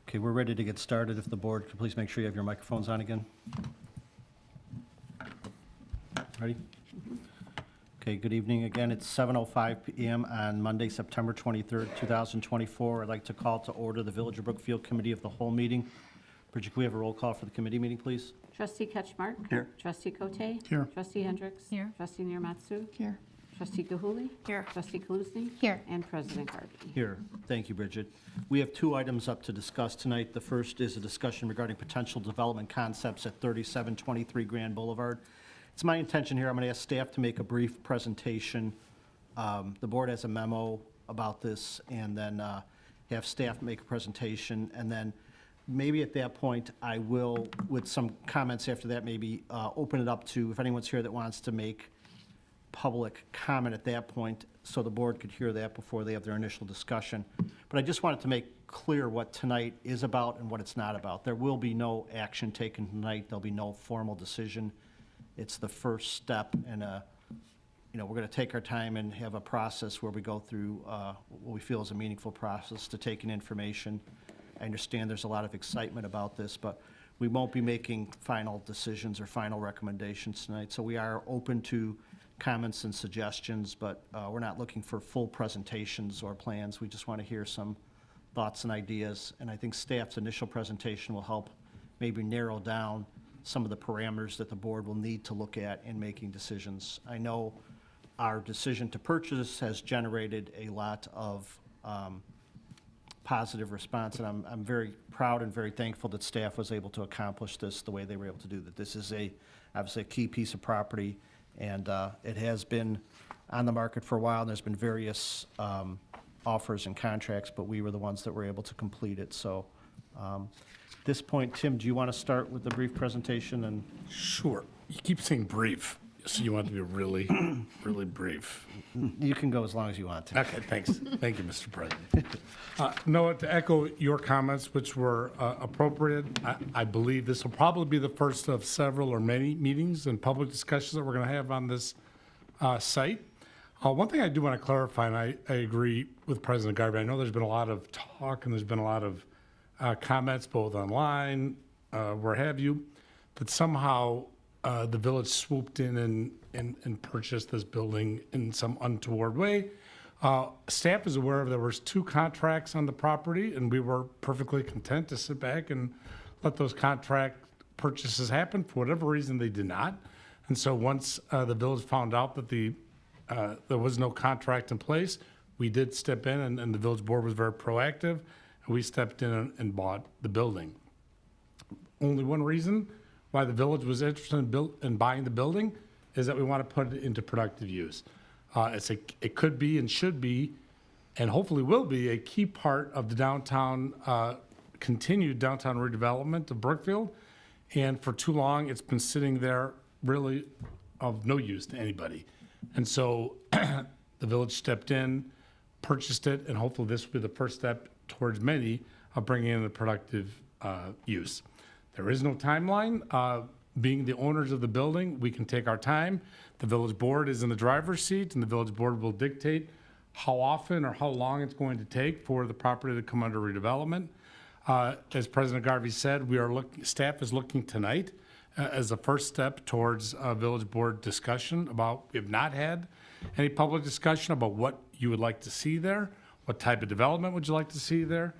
Okay, we're ready to get started. If the board could please make sure you have your microphones on again. Ready? Okay, good evening again. It's 7:05 PM on Monday, September 23rd, 2024. I'd like to call to order the Village of Brookfield Committee of the Whole meeting. Bridget, can we have a roll call for the committee meeting, please? Trustee Ketchmark? Here. Trustee Cote? Here. Trustee Hendricks? Here. Trustee Nearmatsu? Here. Trustee Gahuli? Here. Trustee Kaluzny? Here. And President Garvey. Here. Thank you, Bridget. We have two items up to discuss tonight. The first is a discussion regarding potential development concepts at 3723 Grand Boulevard. It's my intention here, I'm going to ask staff to make a brief presentation. The board has a memo about this, and then have staff make a presentation, and then maybe at that point, I will, with some comments after that, maybe open it up to, if anyone's here that wants to make public comment at that point, so the board could hear that before they have their initial discussion. But I just wanted to make clear what tonight is about and what it's not about. There will be no action taken tonight. There'll be no formal decision. It's the first step in we're going to take our time and have a process where we go through what we feel is a meaningful process to take in information. I understand there's a lot of excitement about this, but we won't be making final decisions or final recommendations tonight. So we are open to comments and suggestions, but we're not looking for full presentations or plans. We just want to hear some thoughts and ideas. And I think staff's initial presentation will help maybe narrow down some of the parameters that the board will need to look at in making decisions. I know our decision to purchase has generated a lot of positive response, and I'm very proud and very thankful that staff was able to accomplish this the way they were able to do that. This is obviously a key piece of property, and it has been on the market for a while, and there's been various offers and contracts, but we were the ones that were able to complete it. So at this point, Tim, do you want to start with the brief presentation? And Sure. You keep saying brief, so you want it to be really, really brief. you can go as long as you want to. Okay, thanks. Thank you, Mr. President. Noah, to echo your comments, which were appropriate, I believe this will probably be the first of several or many meetings and public discussions that we're going to have on this site. One thing I do want to clarify, and I agree with President Garvey, I know there's been a lot of talk and there's been a lot of comments both online, where have you, that somehow the village swooped in and purchased this building in some untoward way. Staff is aware of there was 2 contracts on the property, and we were perfectly content to sit back and let those contract purchases happen. For whatever reason, they did not. And so once the village found out that there was no contract in place, we did step in, and the village board was very proactive, and we stepped in and bought the building. Only one reason why the village was interested in buying the building is that we want to put it into productive use. It could be and should be, and hopefully will be, a key part of the downtown, continued downtown redevelopment of Brookfield. And for too long, it's been sitting there really of no use to anybody. And so the village stepped in, purchased it, and hopefully this will be the first step towards many of bringing in the productive use. There is no timeline. Being the owners of the building, we can take our time. The village board is in the driver's seat, and the village board will dictate how often or how long it's going to take for the property to come under redevelopment. As President Garvey said, staff is looking tonight as a first step towards a village board discussion about, we have not had any public discussion about what you would like to see there, what type of development would you like to see there.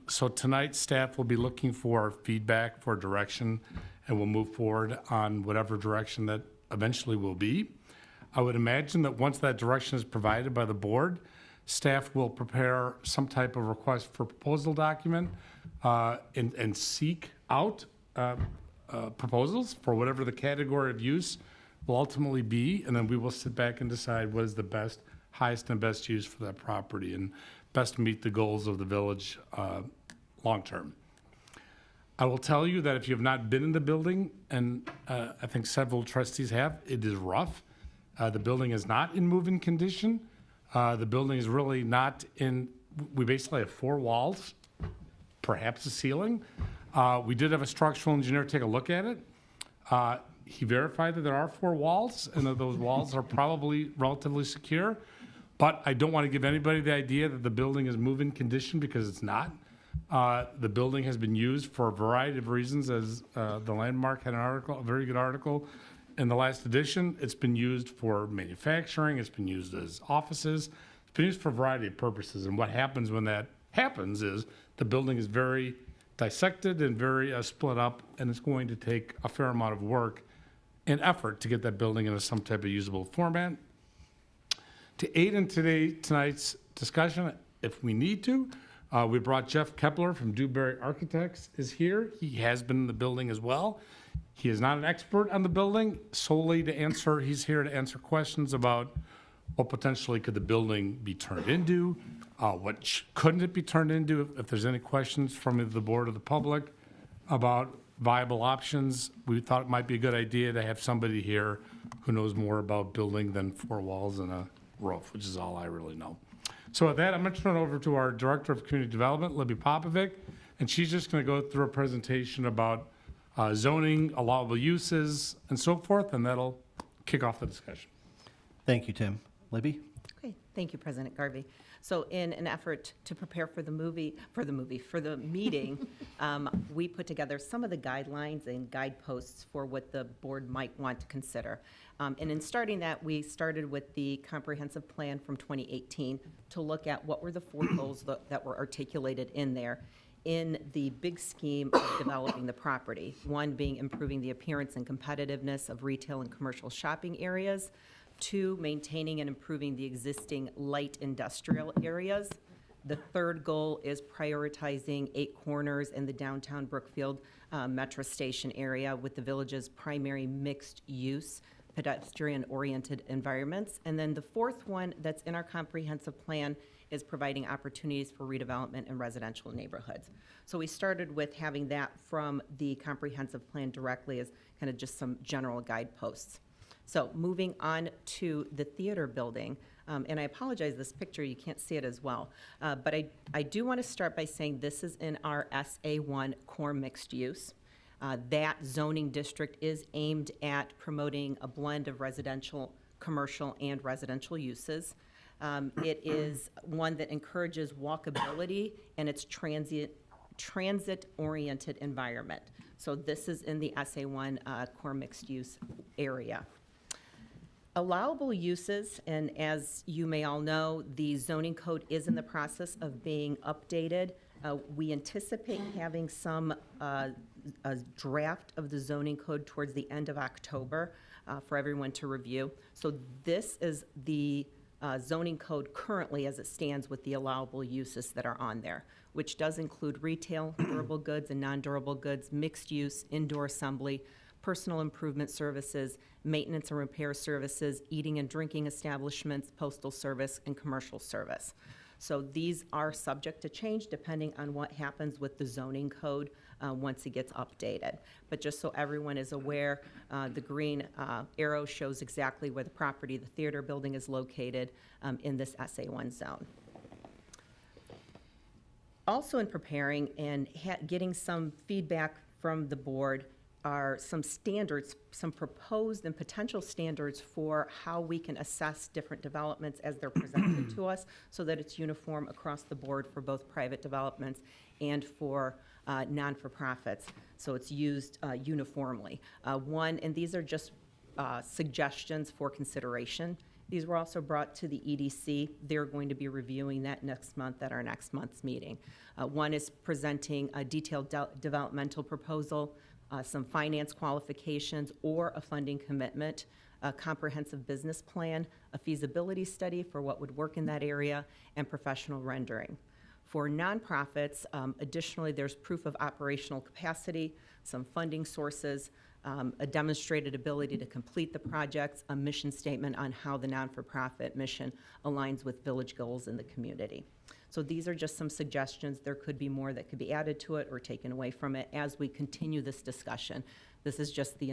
So tonight, staff will be looking for feedback, for direction, and we'll move forward on whatever direction that eventually will be. I would imagine that once that direction is provided by the board, staff will prepare some type of request for proposal document and seek out proposals for whatever the category of use will ultimately be, and then we will sit back and decide what is the highest and best use for that property and best meet the goals of the village long-term. I will tell you that if you have not been in the building, and I think several trustees have, it is rough. The building is not in move-in condition. The building is really not we basically have 4 walls, perhaps a ceiling. We did have a structural engineer take a look at it. He verified that there are 4 walls, and that those walls are probably relatively secure. But I don't want to give anybody the idea that the building is move-in condition, because it's not. The building has been used for a variety of reasons, as the Landmark had an article, a very good article in the last edition. It's been used for manufacturing, it's been used as offices, it's been used for a variety of purposes. And what happens when that happens is the building is very dissected and very split up, and it's going to take a fair amount of work and effort to get that building into some type of usable format. To aid in tonight's discussion, if we need to, we brought Jeff Kepler from Dewberry Architects is here. He has been in the building as well. He is not an expert on the building, solely to answer, he's here to answer questions about what potentially could the building be turned into, couldn't it be turned into, if there's any questions from either the board or the public about viable options. We thought it might be a good idea to have somebody here who knows more about building than four walls and a roof, which is all I really know. So with that, I'm going to turn it over to our Director of Community Development, Libby Popovic, and she's just going to go through a presentation about zoning, allowable uses, and so forth, and that'll kick off the discussion. Thank you, Tim. Libby? Okay, thank you, President Garvey. So in an effort to prepare for the meeting, we put together some of the guidelines and guideposts for what the board might want to consider. And in starting that, we started with the comprehensive plan from 2018 to look at what were the four goals that were articulated in there in the big scheme of developing the property. One being improving the appearance and competitiveness of retail and commercial shopping areas. Two, maintaining and improving the existing light industrial areas. The third goal is prioritizing 8 Corners in the downtown Brookfield Metro Station area with the village's primary mixed-use, pedestrian-oriented environments. And then the fourth one that's in our comprehensive plan is providing opportunities for redevelopment in residential neighborhoods. So we started with having that from the comprehensive plan directly as kind of just some general guideposts. So moving on to the theater building, and I apologize, this picture, you can't see it as well, but I do want to start by saying this is in our SA1 core mixed use. That zoning district is aimed at promoting a blend of residential, commercial, and residential uses. It is one that encourages walkability and its transit-oriented environment. So this is in the SA1 core mixed use area. Allowable uses, and as you may all know, the zoning code is in the process of being updated. We anticipate having a draft of the zoning code towards the end of October for everyone to review. So this is the zoning code currently as it stands with the allowable uses that are on there, which does include retail, durable goods and non-durable goods, mixed use, indoor assembly, personal improvement services, maintenance and repair services, eating and drinking establishments, postal service, and commercial service. So these are subject to change depending on what happens with the zoning code once it gets updated. But just so everyone is aware, the green arrow shows exactly where the property, the theater building, is located in this SA1 zone. Also in preparing and getting some feedback from the board are some standards, some proposed and potential standards for how we can assess different developments as they're presented to us so that it's uniform across the board for both private developments and for non-for-profits, so it's used uniformly. And these are just suggestions for consideration. These were also brought to the EDC. They're going to be reviewing that next month at our next month's meeting. One is presenting a detailed developmental proposal, some finance qualifications or a funding commitment, a comprehensive business plan, a feasibility study for what would work in that area, and professional rendering. For nonprofits, additionally, there's proof of operational capacity, some funding sources, a demonstrated ability to complete the projects, a mission statement on how the non-for-profit mission aligns with village goals in the community. So these are just some suggestions. There could be more that could be added to it or taken away from it as we continue this discussion. This is just the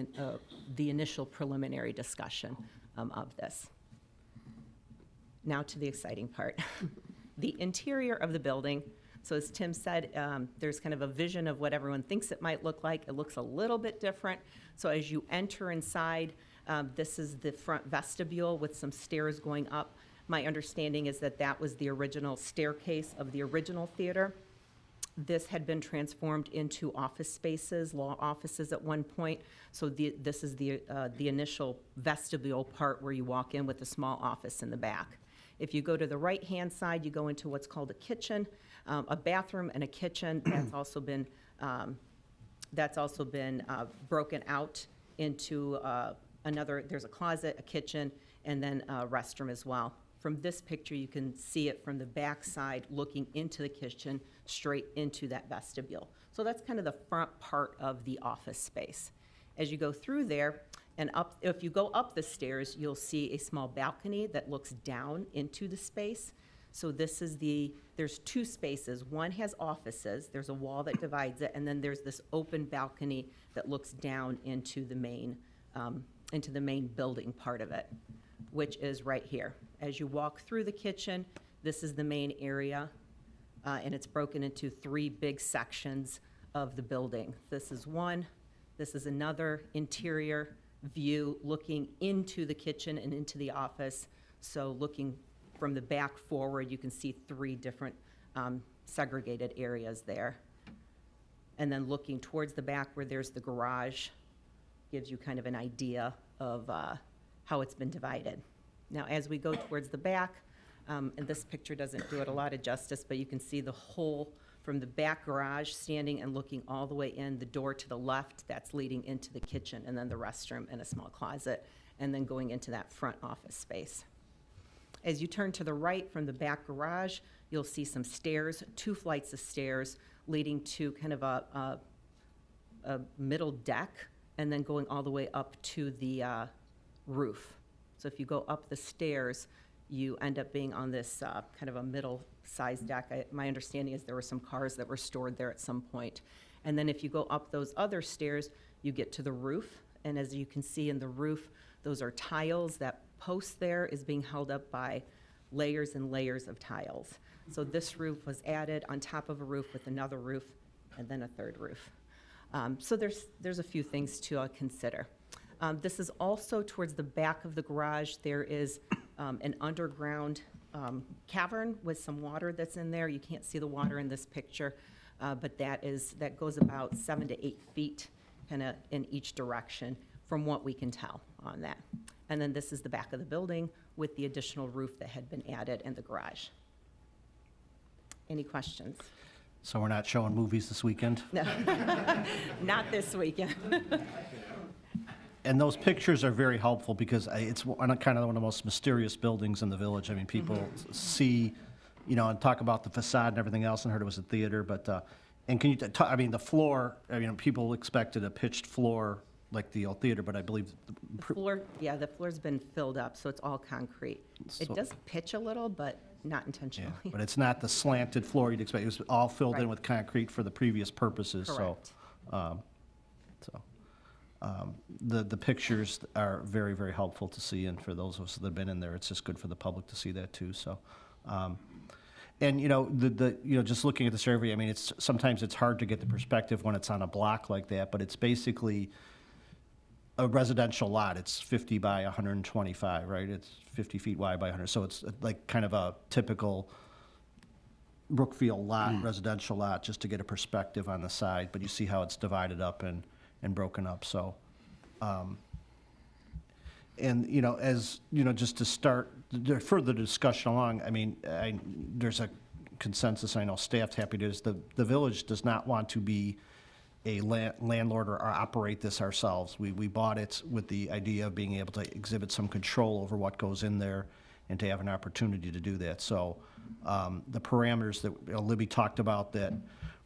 initial preliminary discussion of this. Now to the exciting part. The interior of the building. So as Tim said, there's kind of a vision of what everyone thinks it might look like. It looks a little bit different. So as you enter inside, this is the front vestibule with some stairs going up. My understanding is that that was the original staircase of the original theater. This had been transformed into office spaces, law offices at one point. So this is the initial vestibule part where you walk in with a small office in the back. If you go to the right-hand side, you go into what's called a kitchen, a bathroom and a kitchen. That's also been broken out into there's a closet, a kitchen, and then a restroom as well. From this picture, you can see it from the back side, looking into the kitchen, straight into that vestibule. So that's kind of the front part of the office space. As you go through there and up, if you go up the stairs, you'll see a small balcony that looks down into the space. So there's two spaces. One has offices, there's a wall that divides it, and then there's this open balcony that looks down into the main building part of it, which is right here. As you walk through the kitchen, this is the main area, and it's broken into 3 big sections of the building. This is one, this is another interior view looking into the kitchen and into the office. So looking from the back forward, you can see 3 different segregated areas there. And then looking towards the back where there's the garage, gives you kind of an idea of how it's been divided. Now, as we go towards the back, and this picture doesn't do it a lot of justice, but you can see the whole from the back garage standing and looking all the way in, the door to the left, that's leading into the kitchen, and then the restroom and a small closet, and then going into that front office space. As you turn to the right from the back garage, you'll see some stairs, 2 flights of stairs leading to kind of a middle deck, and then going all the way up to the roof. So if you go up the stairs, you end up being on this kind of a middle-sized deck. My understanding is there were some cars that were stored there at some point. And then if you go up those other stairs, you get to the roof. And as you can see in the roof, those are tiles. That post there is being held up by layers and layers of tiles. So this roof was added on top of a roof with another roof and then a 3rd roof. So there's a few things to consider. This is also towards the back of the garage. There is an underground cavern with some water that's in there. You can't see the water in this picture, but that goes about 7 to 8 feet kind of in each direction from what we can tell on that. And then this is the back of the building with the additional roof that had been added in the garage. Any questions? So we're not showing movies this weekend? No, not this weekend. And those pictures are very helpful because it's kind of one of the most mysterious buildings in the village. I mean, people see, and talk about the facade and everything else, and heard it was a theater, but, and can you, the floor, people expected a pitched floor like the old theater, but I believe. The floor's been filled up, so it's all concrete. It So- does pitch a little, but not Yeah, intentionally. but it's not the slanted floor you'd expect. It was all filled in Right. with concrete for the previous purposes, so. Correct. The pictures are very, very helpful to see, and for those of us that have been in there, it's just good for the public to see that too, so. And, just looking at the survey, sometimes it's hard to get the perspective when it's on a block like that, but it's basically a residential lot. It's 50 by 125, right? It's 50 feet wide by 100, so it's like kind of a typical Brookfield lot, residential lot, just to get a perspective on the side, but you see how it's divided up and broken up, so. Just to start, further discussion along, there's a consensus, I know staff's happy to, is the village does not want to be a landlord or operate this ourselves. We bought it with the idea of being able to exhibit some control over what goes in there and to have an opportunity to do that. So the parameters that Libby talked about that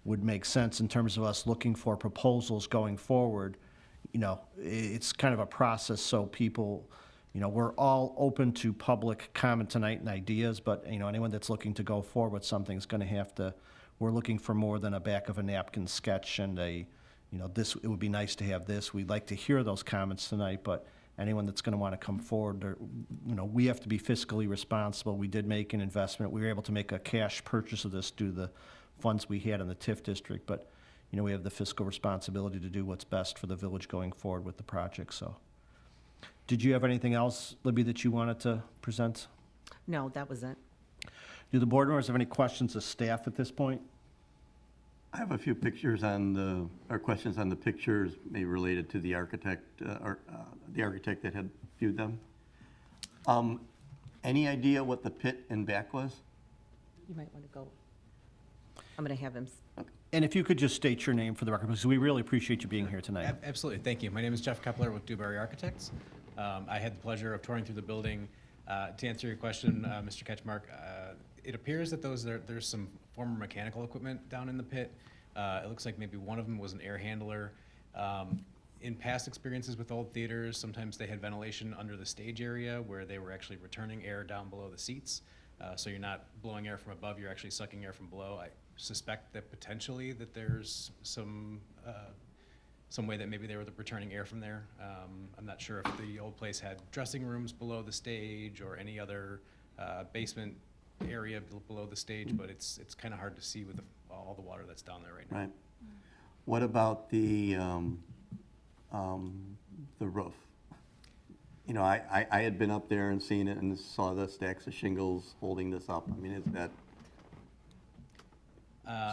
would make sense in terms of us looking for proposals going forward, it's kind of a process, so people, we're all open to public comment tonight and ideas, but, anyone that's looking to go forward with something is going to have to, we're looking for more than a back of a napkin sketch and it would be nice to have this. We'd like to hear those comments tonight, but anyone that's going to want to come forward, we have to be fiscally responsible. We did make an investment. We were able to make a cash purchase of this due to the funds we had in the TIF district, but, we have the fiscal responsibility to do what's best for the village going forward with the project, so. Did you have anything else, Libby, that you wanted to present? No, that was it. Do the board members have any questions of staff at this point? I have a few pictures or questions on the pictures, maybe related to the architect, the architect that had viewed them. Any idea what the pit and back was? You might want to go. I'm going to have him, And if you could just state your name for the record, because we really appreciate you being here tonight. Absolutely, thank you. My name is Jeff Kepler with Dewberry Architects. I had the pleasure of touring through the building. To answer your question, Mr. Ketchmark, it appears that there's some former mechanical equipment down in the pit. It looks like maybe one of them was an air handler. In past experiences with old theaters, sometimes they had ventilation under the stage area where they were actually returning air down below the seats. So you're not blowing air from above, you're actually sucking air from below. I suspect that potentially that there's some way that maybe they were returning air from there. I'm not sure if the old place had dressing rooms below the stage or any other basement area below the stage, but it's kind of hard to see with all the water that's down there right now. Right. What about the roof? You know, I had been up there and seen it and saw the stacks of shingles holding this up. I mean, is that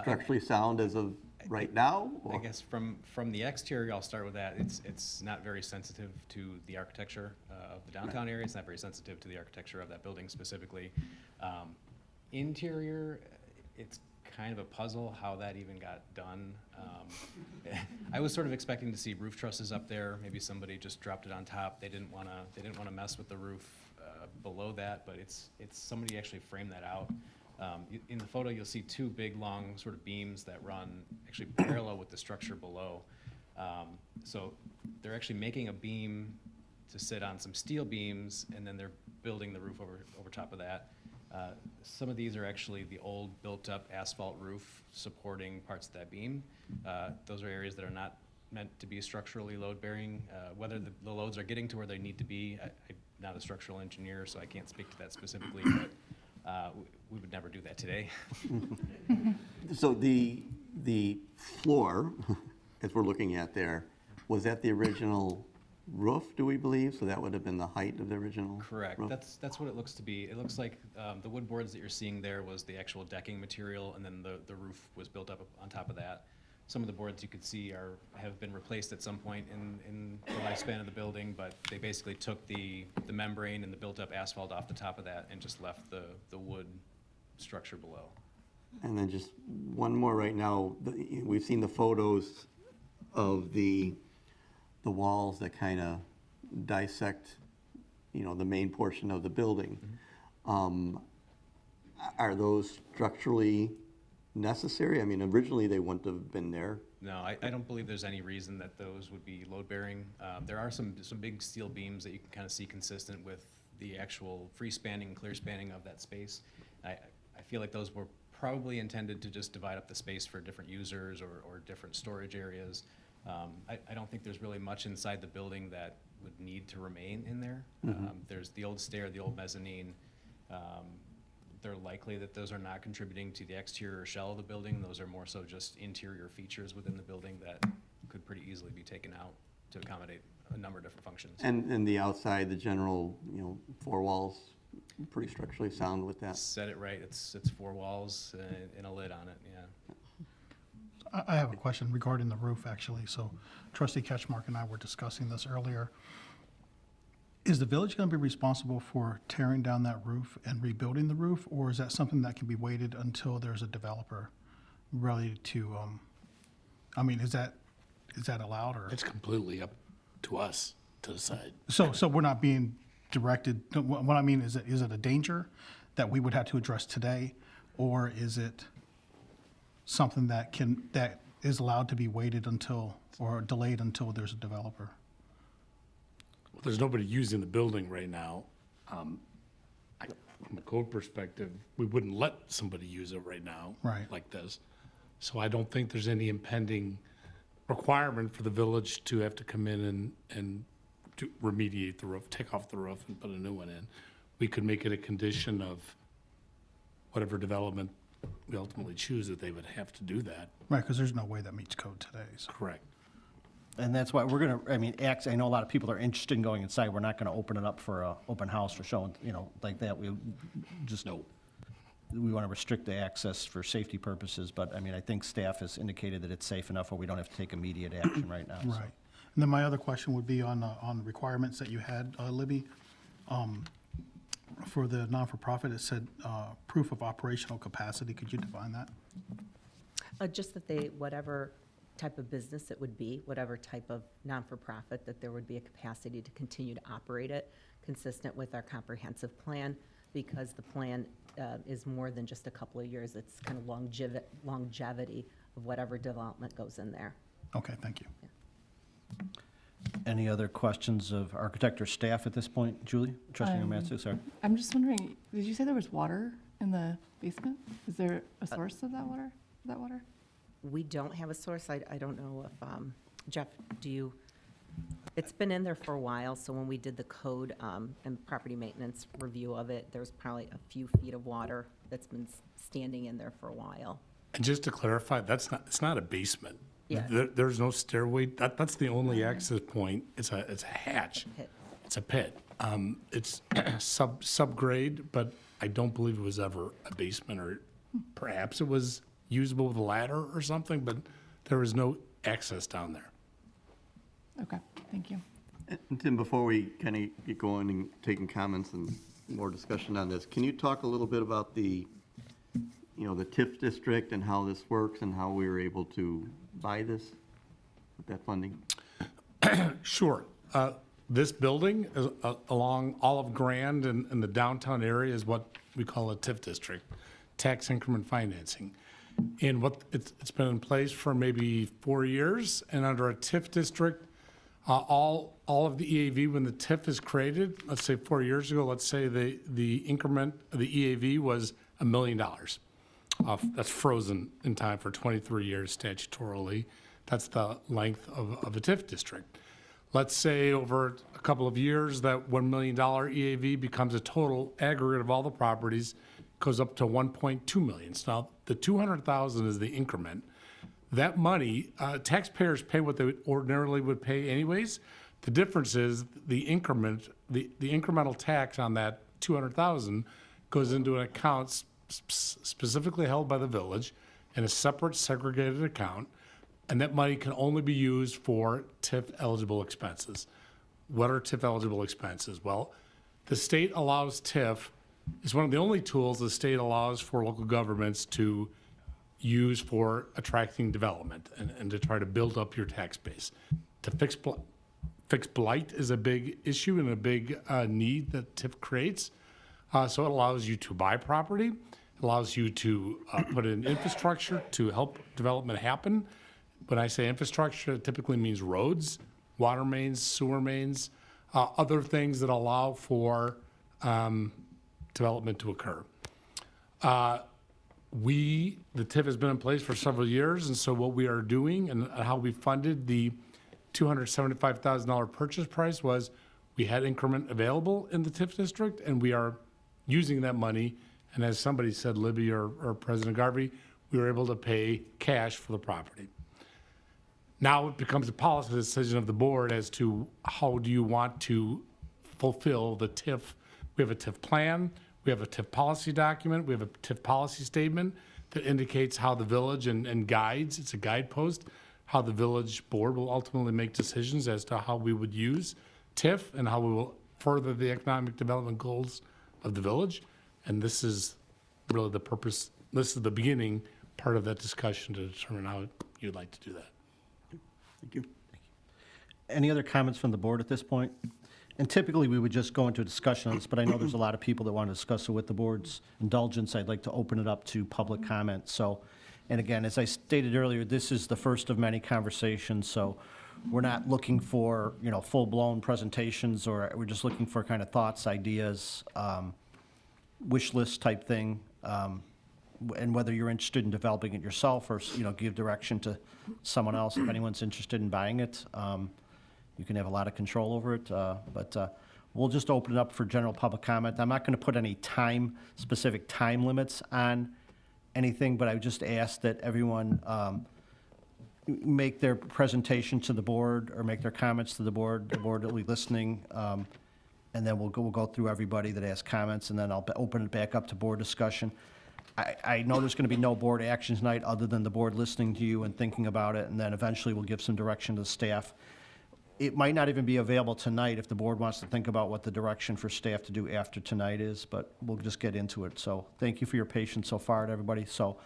structurally sound as of right now? I or- guess from the exterior, I'll start with that. It's not very sensitive to the architecture of the downtown area. It's not very sensitive to the architecture of that building specifically. Interior, it's kind of a puzzle how that even got done. I was sort of expecting to see roof trusses up there. Maybe somebody just dropped it on top. They didn't want to mess with the roof below that, but it's somebody actually framed that out. In the photo, you'll see two big, long sort of beams that run actually parallel with the structure below. So they're actually making a beam to sit on some steel beams, and then they're building the roof over top of that. Some of these are actually the old built-up asphalt roof supporting parts of that beam. Those are areas that are not meant to be structurally load-bearing. Whether the loads are getting to where they need to be, I'm not a structural engineer, so I can't speak to that specifically, but we would never do that today. So the floor, as we're looking at there, was that the original roof, do we believe? So that would have been the height of the original Correct. roof? That's what it looks to be. It looks like the wood boards that you're seeing there was the actual decking material, and then the roof was built up on top of that. Some of the boards you could see have been replaced at some point in the lifespan of the building, but they basically took the membrane and the built-up asphalt off the top of that and just left the wood structure below. And then just one more right now. We've seen the photos of the walls that kind of dissect, you know, the main portion of the building. Are those structurally necessary? I mean, originally they wouldn't have been there. No, I don't believe there's any reason that those would be load-bearing. There are some big steel beams that you can kind of see consistent with the actual free spanning and clear spanning of that space. I feel like those were probably intended to just divide up the space for different users or different storage areas. I don't think there's really much inside the building that would need to remain in there. There's the old stair, the old mezzanine. They're likely that those are not contributing to the exterior shell of the building. Those are more so just interior features within the building that could pretty easily be taken out to accommodate a number of different functions. And the outside, the general, you know, four walls, pretty structurally sound with that. Said it right. It's four walls and a lid on it. Yeah. I have a question regarding the roof, actually. So Trustee Ketchmark and I were discussing this earlier. Is the village going to be responsible for tearing down that roof and rebuilding the roof, or is that something that can be waited until there's a developer ready to, I mean, is that allowed, or? It's completely up to us to decide. So we're not being directed, what I mean, is it a danger that we would have to address today, or is it something that is allowed to be waited until, or delayed until there's a developer? Well, there's nobody using the building right now. From a code perspective, we wouldn't let somebody use it right now. Right. Like this. So I don't think there's any impending requirement for the village to have to come in and to remediate the roof, take off the roof and put a new one in. We could make it a condition of whatever development we ultimately choose, that they would have to do that. Right, because there's no way that meets code today, so. Correct. And that's why we're going to, I mean, I know a lot of people are interested in going inside. We're not going to open it up for an open house for showing, you know, like that. We just. No. we want to restrict the access for safety purposes, but I mean, I think staff has indicated that it's safe enough where we don't have to take immediate action right now. so. Right. And then my other question would be on requirements that you had, Libby. For the non-for-profit, it said proof of operational capacity. Could you define that? Just that they, whatever type of business it would be, whatever type of non-for-profit, that there would be a capacity to continue to operate it, consistent with our comprehensive plan, because the plan is more than just a couple of years. It's kind of longevity of whatever development goes in there. Okay, thank you. Any other questions of architect or staff at this point? Julie? Trustee Romanski, sorry. I'm just wondering, did you say there was water in the basement? Is there a source of that water? We don't have a source. I don't know if, Jeff, do you? It's been in there for a while, so when we did the code and property maintenance review of it, there was probably a few feet of water that's been standing in there for a while. And just to clarify, it's not a basement. Yeah. There's no stairway. That's the only access point. It's a hatch. Pit. It's a pit. It's subgrade, but I don't believe it was ever a basement, or perhaps it was usable with a ladder or something, but there was no access down there. Okay, thank you. And Tim, before we kind of get going and taking comments and more discussion on this, can you talk a little bit about the TIF district and how this works and how we were able to buy this with that funding? Sure. This building is along Olive Grand and in the downtown area is what we call a TIF district, tax increment financing. And it's been in place for maybe 4 years, and under a TIF district, all of the EAV, when the TIF is created, let's say 4 years ago, let's say the increment of the EAV was $1 million. That's frozen in time for 23 years statutorily. That's the length of a TIF district. Let's say over a couple of years, that $1 million EAV becomes a total aggregate of all the properties, goes up to 1.2 million. So now the 200,000 is the increment. That money, taxpayers pay what they ordinarily would pay anyways. The difference is the increment, the incremental tax on that 200,000 goes into an account specifically held by the village in a separate segregated account, and that money can only be used for TIF eligible expenses. What are TIF eligible expenses? Well, the state allows TIF, it's one of the only tools the state allows for local governments to use for attracting development and to try to build up your tax base. To fix blight is a big issue and a big need that TIF creates. So it allows you to buy property, it allows you to put in infrastructure to help development happen. When I say infrastructure, it typically means roads, water mains, sewer mains, other things that allow for development to occur. The TIF has been in place for several years, and so what we are doing and how we funded the $275,000 purchase price was we had increment available in the TIF district, and we are using that money. And as somebody said, Libby or President Garvey, we were able to pay cash for the property. Now it becomes a policy decision of the board as to how do you want to fulfill the TIF. We have a TIF plan, we have a TIF policy document, we have a TIF policy statement that indicates how the village and guides, it's a guidepost, how the village board will ultimately make decisions as to how we would use TIF and how we will further the economic development goals of the village. And this is really the purpose, this is the beginning part of that discussion to determine how you'd like to do that. Thank you. Any other comments from the board at this point? And typically, we would just go into a discussion on this, but I know there's a lot of people that want to discuss it with the board's indulgence. I'd like to open it up to public comment. So, and again, as I stated earlier, this is the first of many conversations, so we're not looking for, full-blown presentations, or we're just looking for kind of thoughts, ideas, wish list type thing, and whether you're interested in developing it yourself or, give direction to someone else. If anyone's interested in buying it, you can have a lot of control over it, but we'll just open it up for general public comment. I'm not going to put any specific time limits on anything, but I would just ask that everyone make their presentation to the board or make their comments to the board. The board will be listening, and then we'll go through everybody that has comments, and then I'll open it back up to board discussion. I know there's going to be no board action tonight, other than the board listening to you and thinking about it, and then eventually we'll give some direction to the staff. It might not even be available tonight if the board wants to think about what the direction for staff to do after tonight is, but we'll just get into it. So thank you for your patience so far, everybody. So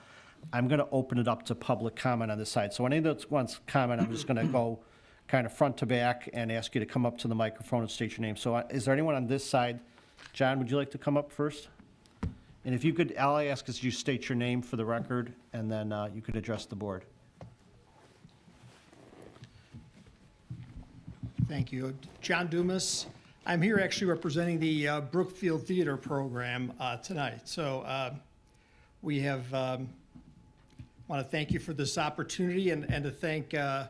I'm going to open it up to public comment on this side. So anyone that wants to comment, I'm just going to go kind of front to back and ask you to come up to the microphone and state your name. So is there anyone on this side? John, would you like to come up first? And if you could, all I ask is you state your name for the record, and then you could address the board. Thank you. John Dumas. I'm here actually representing the Brookfield Theater Program tonight. So we have, want to thank you for this opportunity and to thank the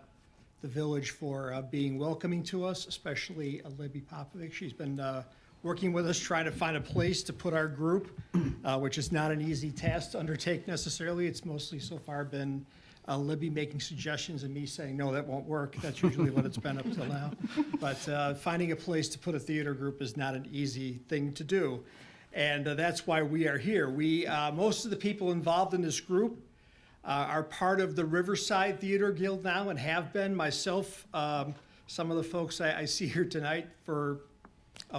village for being welcoming to us, especially Libby Popovic. She's been working with us, trying to find a place to put our group, which is not an easy task to undertake necessarily. It's mostly so far been Libby making suggestions and me saying, no, that won't work. That's usually what it's been up till now. But finding a place to put a theater group is not an easy thing to do. And that's why we are here. Most of the people involved in this group are part of the Riverside Theater Guild now and have been. Myself, some of the folks I see here tonight for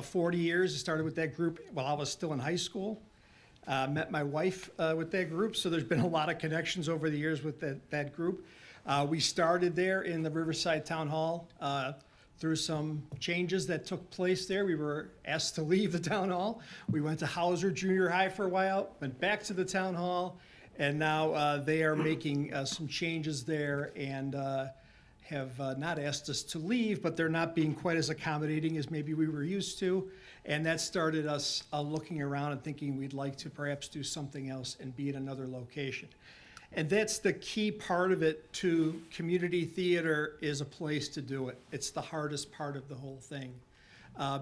40 years. I started with that group while I was still in high school. Met my wife with that group, so there's been a lot of connections over the years with that group. We started there in the Riverside Town Hall through some changes that took place there. We were asked to leave the town hall. We went to Hauser Junior High for a while, went back to the town hall, and now they are making some changes there and have not asked us to leave, but they're not being quite as accommodating as maybe we were used to. And that started us looking around and thinking we'd like to perhaps do something else and be in another location. And that's the key part of it to community theater, is a place to do it. It's the hardest part of the whole thing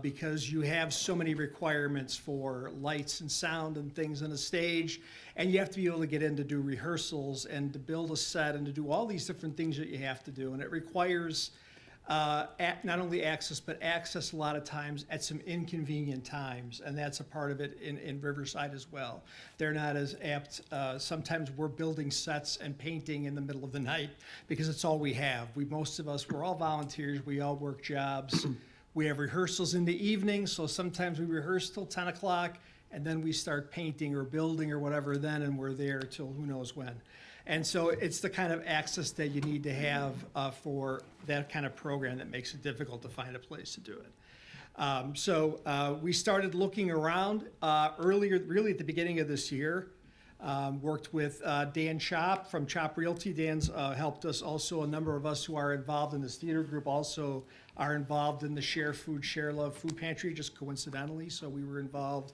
because you have so many requirements for lights and sound and things on a stage, and you have to be able to get in to do rehearsals and to build a set and to do all these different things that you have to do. And it requires not only access, but access a lot of times at some inconvenient times, and that's a part of it in Riverside as well. They're not as apt. Sometimes we're building sets and painting in the middle of the night because it's all we have. Most of us, we're all volunteers. We all work jobs. We have rehearsals in the evening, so sometimes we rehearse till 10 o'clock, and then we start painting or building or whatever then, and we're there till who knows when. And so it's the kind of access that you need to have for that kind of program that makes it difficult to find a place to do it. So we started looking around earlier, really at the beginning of this year. Worked with Dan Chop from Chop Realty. Dan's helped us also. A number of us who are involved in this theater group also are involved in the Share Food, Share Love food pantry, just coincidentally. So we were involved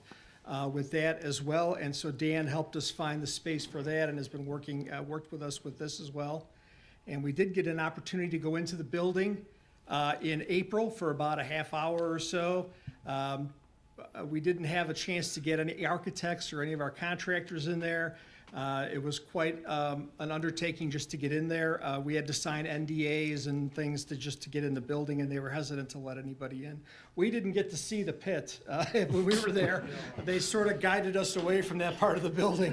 with that as well. And so Dan helped us find the space for that and has been worked with us with this as well. And we did get an opportunity to go into the building in April for about a half hour or so. We didn't have a chance to get any architects or any of our contractors in there. It was quite an undertaking just to get in there. We had to sign NDAs and things just to get in the building, and they were hesitant to let anybody in. We didn't get to see the pit when we were there. They sort of guided us away from that part of the building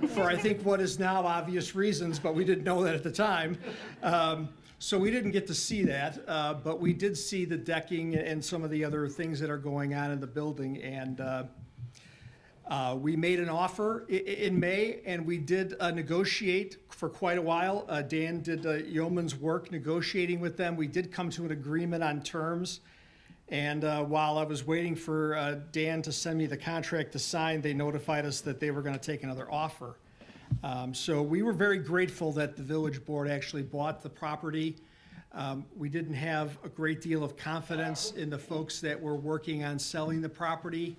for, I think, what is now obvious reasons, but we didn't know that at the time. So we didn't get to see that, but we did see the decking and some of the other things that are going on in the building. And we made an offer in May, and we did negotiate for quite a while. Dan did yeoman's work negotiating with them. We did come to an agreement on terms. And while I was waiting for Dan to send me the contract to sign, they notified us that they were going to take another offer. So we were very grateful that the village board actually bought the property. We didn't have a great deal of confidence in the folks that were working on selling the property.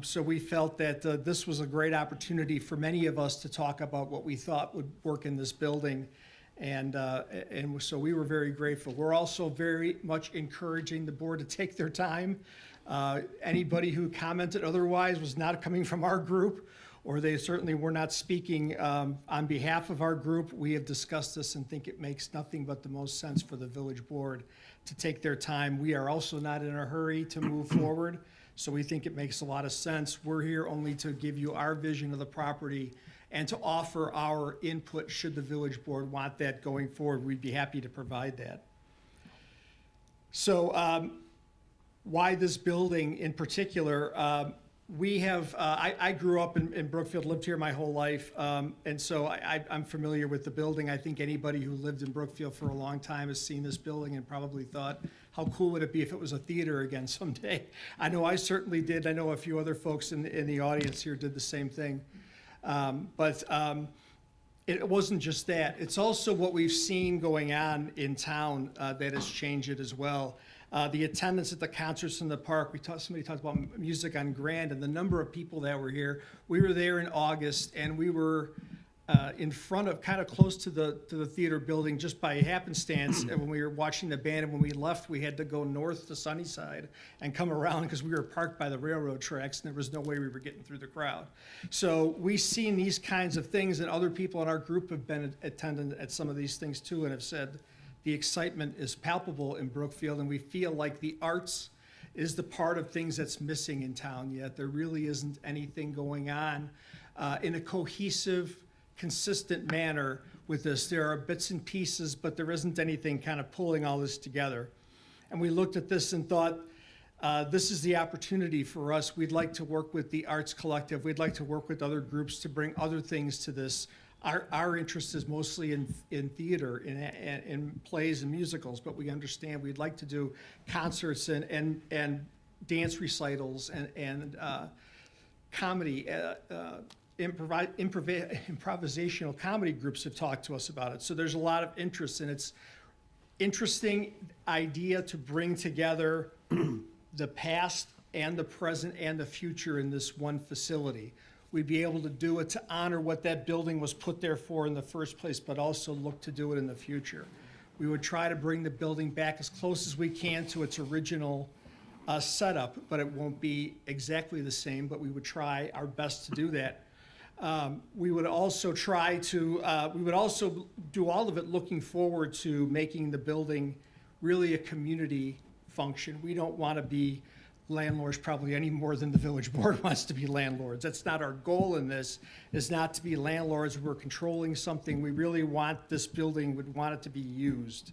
So we felt that this was a great opportunity for many of us to talk about what we thought would work in this building. And so we were very grateful. We're also very much encouraging the board to take their time. Anybody who commented otherwise was not coming from our group, or they certainly were not speaking on behalf of our group. We have discussed this and think it makes nothing but the most sense for the village board to take their time. We are also not in a hurry to move forward. So we think it makes a lot of sense. We're here only to give you our vision of the property and to offer our input should the village board want that going forward. We'd be happy to provide that. So why this building in particular? We have, I grew up in Brookfield, lived here my whole life, and so I'm familiar with the building. I think anybody who lived in Brookfield for a long time has seen this building and probably thought, how cool would it be if it was a theater again someday? I know I certainly did. I know a few other folks in the audience here did the same thing. But it wasn't just that. It's also what we've seen going on in town that has changed it as well. The attendance at the concerts in the park, somebody talked about Music on Grand and the number of people that were here. We were there in August and we were in front of, kind of close to the theater building just by happenstance. And when we were watching the band and when we left, we had to go north to Sunnyside and come around because we were parked by the railroad tracks and there was no way we were getting through the crowd. So we've seen these kinds of things, and other people in our group have been attending at some of these things too and have said the excitement is palpable in Brookfield, and we feel like the arts is the part of things that's missing in town yet. There really isn't anything going on in a cohesive, consistent manner with this. There are bits and pieces, but there isn't anything kind of pulling all this together. And we looked at this and thought, this is the opportunity for us. We'd like to work with the Arts Collective. We'd like to work with other groups to bring other things to this. Our interest is mostly in theater, in plays and musicals, but we understand we'd like to do concerts and dance recitals and comedy. Improvisational comedy groups have talked to us about it. So there's a lot of interest, and it's interesting idea to bring together the past and the present and the future in this one facility. We'd be able to do it to honor what that building was put there for in the first place, but also look to do it in the future. We would try to bring the building back as close as we can to its original setup, but it won't be exactly the same, but we would try our best to do that. We would also try to, we would also do all of it looking forward to making the building really a community function. We don't want to be landlords probably any more than the village board wants to be landlords. That's not our goal in this, is not to be landlords. We're controlling something. We really want this building, would want it to be used.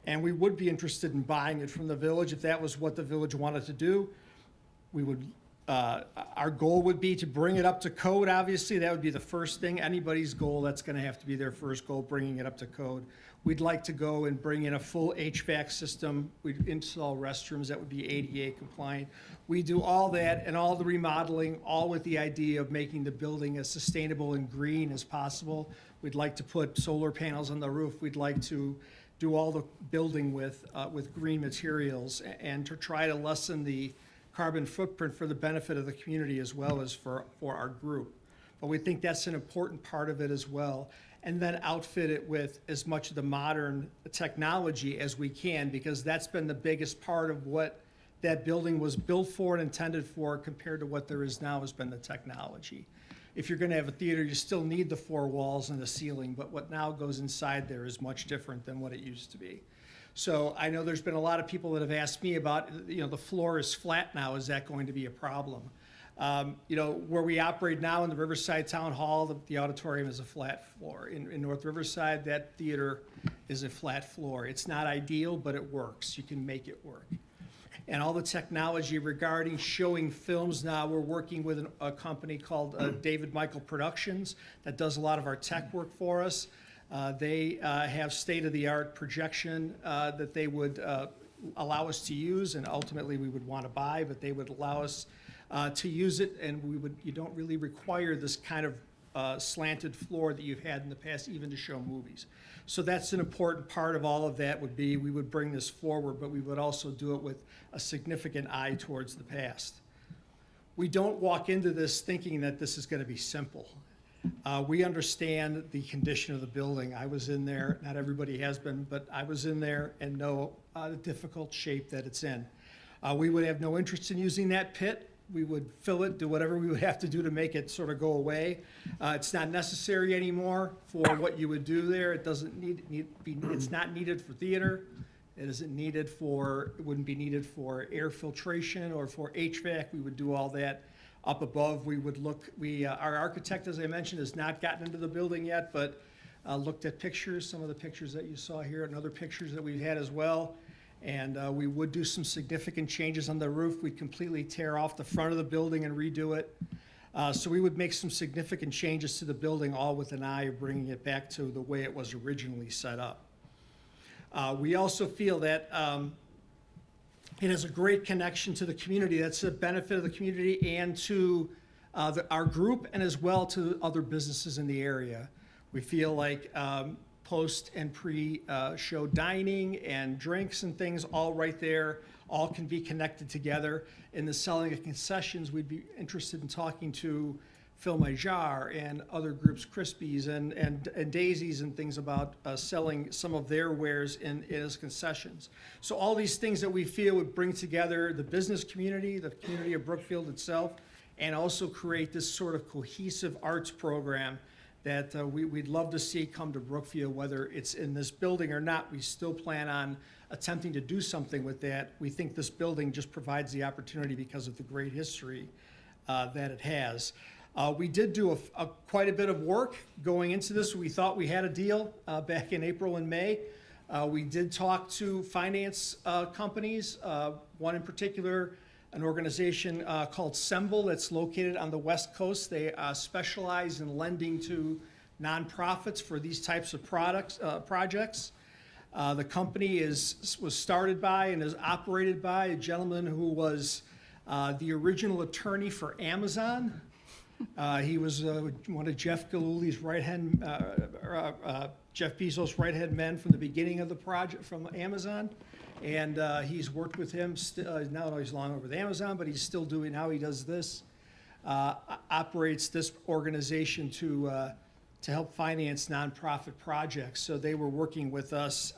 And we would be interested in buying it from the village if that was what the village wanted to do. We would, our goal would be to bring it up to code, obviously. That would be the first thing. Anybody's goal, that's going to have to be their first goal, bringing it up to code. We'd like to go and bring in a full HVAC system. We'd install restrooms that would be ADA compliant. We do all that and all the remodeling, all with the idea of making the building as sustainable and green as possible. We'd like to put solar panels on the roof. We'd like to do all the building with green materials and to try to lessen the carbon footprint for the benefit of the community as well as for our group. But we think that's an important part of it as well. And then outfit it with as much of the modern technology as we can, because that's been the biggest part of what that building was built for and intended for compared to what there is now has been the technology. If you're going to have a theater, you still need the four walls and the ceiling, but what now goes inside there is much different than what it used to be. So I know there's been a lot of people that have asked me about, the floor is flat now, is that going to be a problem? Where we operate now in the Riverside Town Hall, the auditorium is a flat floor. In North Riverside, that theater is a flat floor. It's not ideal, but it works. You can make it work. And all the technology regarding showing films now, we're working with a company called David Michael Productions that does a lot of our tech work for us. They have state-of-the-art projection that they would allow us to use, and ultimately we would want to buy, but they would allow us to use it, and you don't really require this kind of slanted floor that you've had in the past, even to show movies. So that's an important part of all of that would be, we would bring this forward, but we would also do it with a significant eye towards the past. We don't walk into this thinking that this is going to be simple. We understand the condition of the building. I was in there, not everybody has been, but I was in there and know the difficult shape that it's in. We would have no interest in using that pit. We would fill it, do whatever we would have to do to make it sort of go away. It's not necessary anymore for what you would do there. It doesn't it's not needed for theater. It isn't needed for, it wouldn't be needed for air filtration or for HVAC. We would do all that up above. We would look, our architect, as I mentioned, has not gotten into the building yet, but looked at pictures, some of the pictures that you saw here and other pictures that we've had as well. And we would do some significant changes on the roof. We'd completely tear off the front of the building and redo it. So we would make some significant changes to the building, all with an eye of bringing it back to the way it was originally set up. We also feel that it has a great connection to the community. That's a benefit of the community and to our group, and as well to other businesses in the area. We feel like post and pre-show dining and drinks and things all right there, all can be connected together. In the selling of concessions, we'd be interested in talking to Phil Majar and other groups, Crispies and Daisies and things about selling some of their wares as concessions. So all these things that we feel would bring together the business community, the community of Brookfield itself, and also create this sort of cohesive arts program that we'd love to see come to Brookfield, whether it's in this building or not. We still plan on attempting to do something with that. We think this building just provides the opportunity because of the great history that it has. We did do quite a bit of work going into this. We thought we had a deal back in April and May. We did talk to finance companies, one in particular, an organization called Semble that's located on the West Coast. They specialize in lending to nonprofits for these types of projects. The company was started by and is operated by a gentleman who was the original attorney for Amazon. He was one of Jeff Gilhuly's Jeff Bezos' right-hand men from the beginning of the project from Amazon. And he's worked with him, now he's long over with Amazon, but he's still doing, now he does this, operates this organization to help finance nonprofit projects. So they were working with us.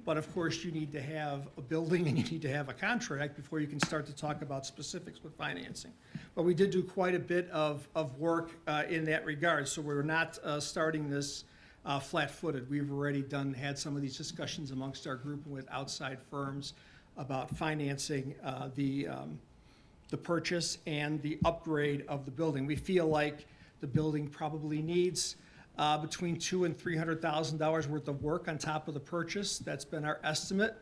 But of course, you need to have a building and you need to have a contract before you can start to talk about specifics with financing. But we did do quite a bit of work in that regard. So we're not starting this flat-footed. We've already had some of these discussions amongst our group and with outside firms about financing the purchase and the upgrade of the building. We feel like the building probably needs between $200,000 and $300,000 worth of work on top of the purchase. That's been our estimate.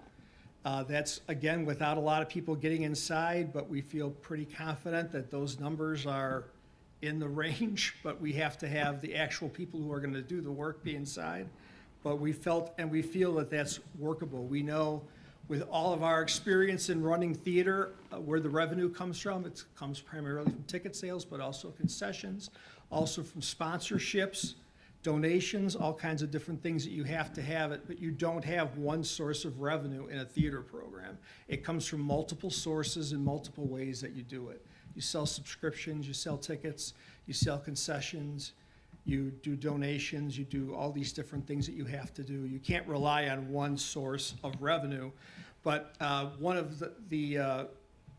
That's, again, without a lot of people getting inside, but we feel pretty confident that those numbers are in the range, but we have to have the actual people who are going to do the work be inside. But we felt and we feel that that's workable. We know with all of our experience in running theater, where the revenue comes from. It comes primarily from ticket sales, but also concessions, also from sponsorships, donations, all kinds of different things that you have to have it, but you don't have one source of revenue in a theater program. It comes from multiple sources and multiple ways that you do it. You sell subscriptions, you sell tickets, you sell concessions, you do donations, you do all these different things that you have to do. You can't rely on one source of revenue. But one of the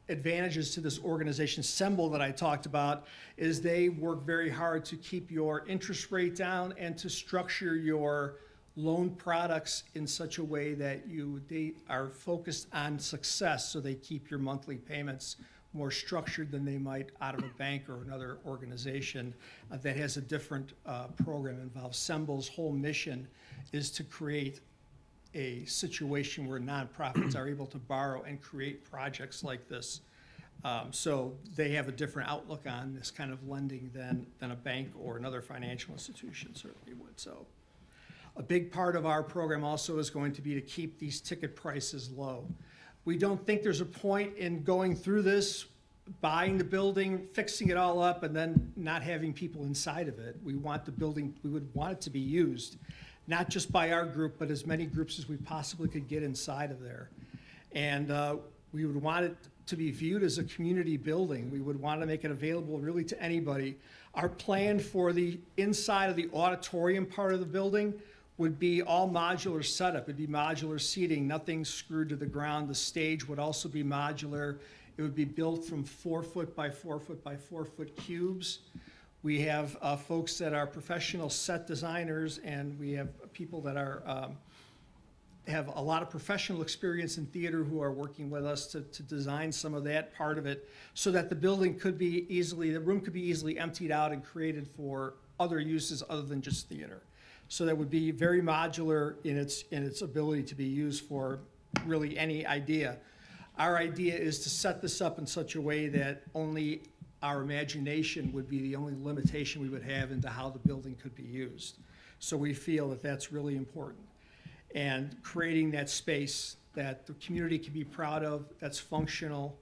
advantages to this organization, Semble, that I talked about, is they work very hard to keep your interest rate down and to structure your loan products in such a way that they are focused on success, so they keep your monthly payments more structured than they might out of a bank or another organization that has a different program involved. Semble's whole mission is to create a situation where nonprofits are able to borrow and create projects like this. So they have a different outlook on this kind of lending than a bank or another financial institution certainly would. So a big part of our program also is going to be to keep these ticket prices low. We don't think there's a point in going through this, buying the building, fixing it all up, and then not having people inside of it. We want the building, we would want it to be used, not just by our group, but as many groups as we possibly could get inside of there. And we would want it to be viewed as a community building. We would want to make it available really to anybody. Our plan for the inside of the auditorium part of the building would be all modular setup. It'd be modular seating, nothing screwed to the ground. The stage would also be modular. It would be built from 4 foot by 4 foot by 4 foot cubes. We have folks that are professional set designers, and we have people that are have a lot of professional experience in theater who are working with us to design some of that part of it so that the room could be easily emptied out and created for other uses other than just theater. So that would be very modular in its ability to be used for really any idea. Our idea is to set this up in such a way that only our imagination would be the only limitation we would have into how the building could be used. So we feel that that's really important. And creating that space that the community can be proud of, that's functional,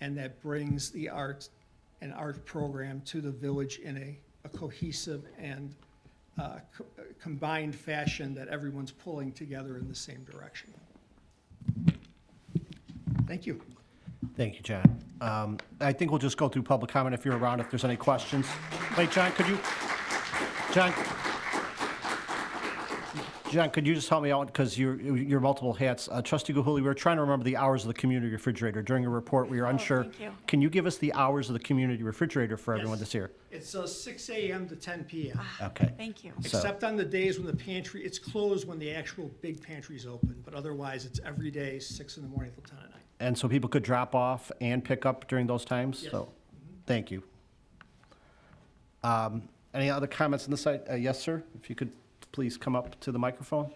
and that brings the art and art program to the village in a cohesive and combined fashion that everyone's pulling together in the same direction. Thank you. Thank you, John. I think we'll just go through public comment if you're around, if there's any questions. Wait, John, could you just help me out, because you're multiple hats. Trustee Gahuli, we were trying to remember the hours of the community refrigerator. During a report, we were unsure. thank you. Can you give us the hours of the community refrigerator for everyone Yes. this year? It's 6 a.m. to 10 p.m. Okay. Thank you. So- Except on the days when the pantry, it's closed when the actual big pantry's open, but otherwise, it's every day, 6 in the morning till 10 at night. And so people could drop off and pick up during those times? Yes. So, thank you. Any other comments on this side? Yes, sir? If you could please come up to the microphone.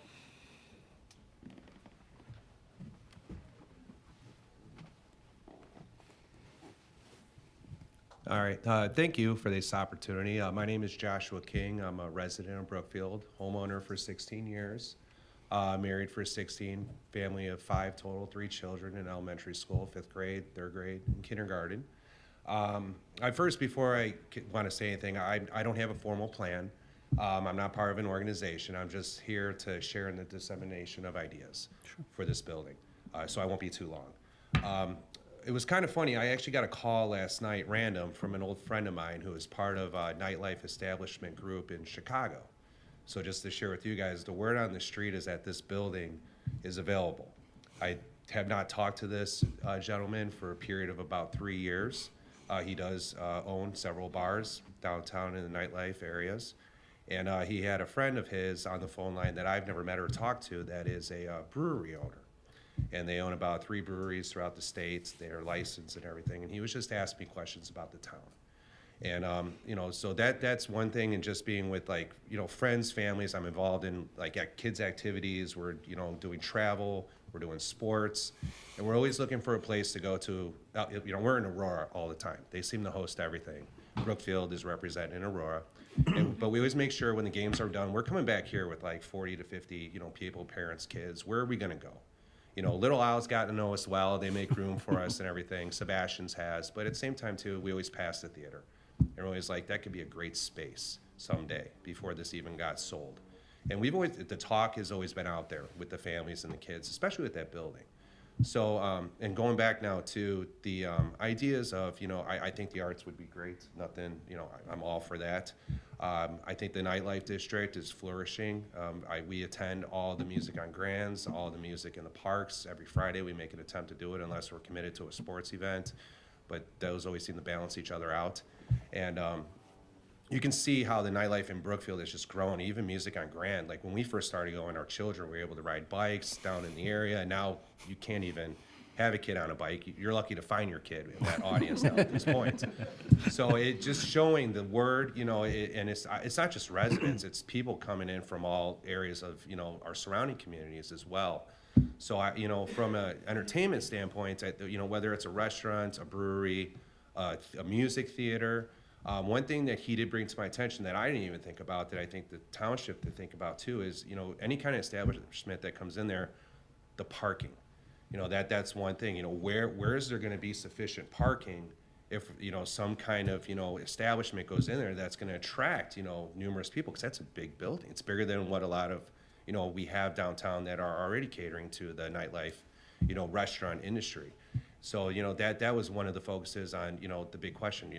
All right, thank you for this opportunity. My name is Joshua King. I'm a resident of Brookfield, homeowner for 16 years, married for 16, family of 5 total, 3 children in elementary school, 5th grade, 3rd grade, and kindergarten. Before I want to say anything, I don't have a formal plan. I'm not part of an organization. I'm just here to share in the dissemination of ideas for this building, so I won't be too long. It was kind of funny. I actually got a call last night, random, from an old friend of mine who is part of a nightlife establishment group in Chicago. So just to share with you guys, the word on the street is that this building is available. I have not talked to this gentleman for a period of about 3 years. He does own several bars downtown in the nightlife areas. And he had a friend of his on the phone line that I've never met or talked to that is a brewery owner. And they own about 3 breweries throughout the states. They're licensed and everything. And he was just asking me questions about the town. And, so that's one thing. And just being with, friends, families, I'm involved in, kids' activities. We're, doing travel. We're doing sports. And we're always looking for a place to go to. We're in Aurora all the time. They seem to host everything. Brookfield is represented in Aurora. But we always make sure when the games are done, we're coming back here with 40 to 50, people, parents, kids. Where are we going to go? Little Owl's gotten to know us well. They make room for us and everything. Sebastian's has. But at the same time, too, we always pass the theater. And we're always like, that could be a great space someday before this even got sold. And the talk has always been out there with the families and the kids, especially with that building. So, and going back now to the ideas of, I think the arts would be great. Nothing, I'm all for that. I think the nightlife district is flourishing. We attend all the music on Grands, all the music in the parks. Every Friday we make an attempt to do it unless we're committed to a sports event. But those always seem to balance each other out. And you can see how the nightlife in Brookfield has just grown, even music on Grand. Like when we first started going, our children were able to ride bikes down in the area, and now you can't even have a kid on a bike. You're lucky to find your kid in that audience now at this point. So it just showing the word, and it's not just residents, it's people coming in from all areas of, our surrounding communities as well. So from an entertainment standpoint, whether it's a restaurant, a brewery, a music theater, one thing that he did bring to my attention that I didn't even think about, that I think the township to think about too, is, any kind of establishment that comes in there, the parking. That's one thing. Where is there going to be sufficient parking if, some kind of, establishment goes in there that's going to attract, numerous people, because that's a big building. It's bigger than what a lot of, we have downtown that are already catering to the nightlife, restaurant industry. So, that was one of the focuses on, the big question,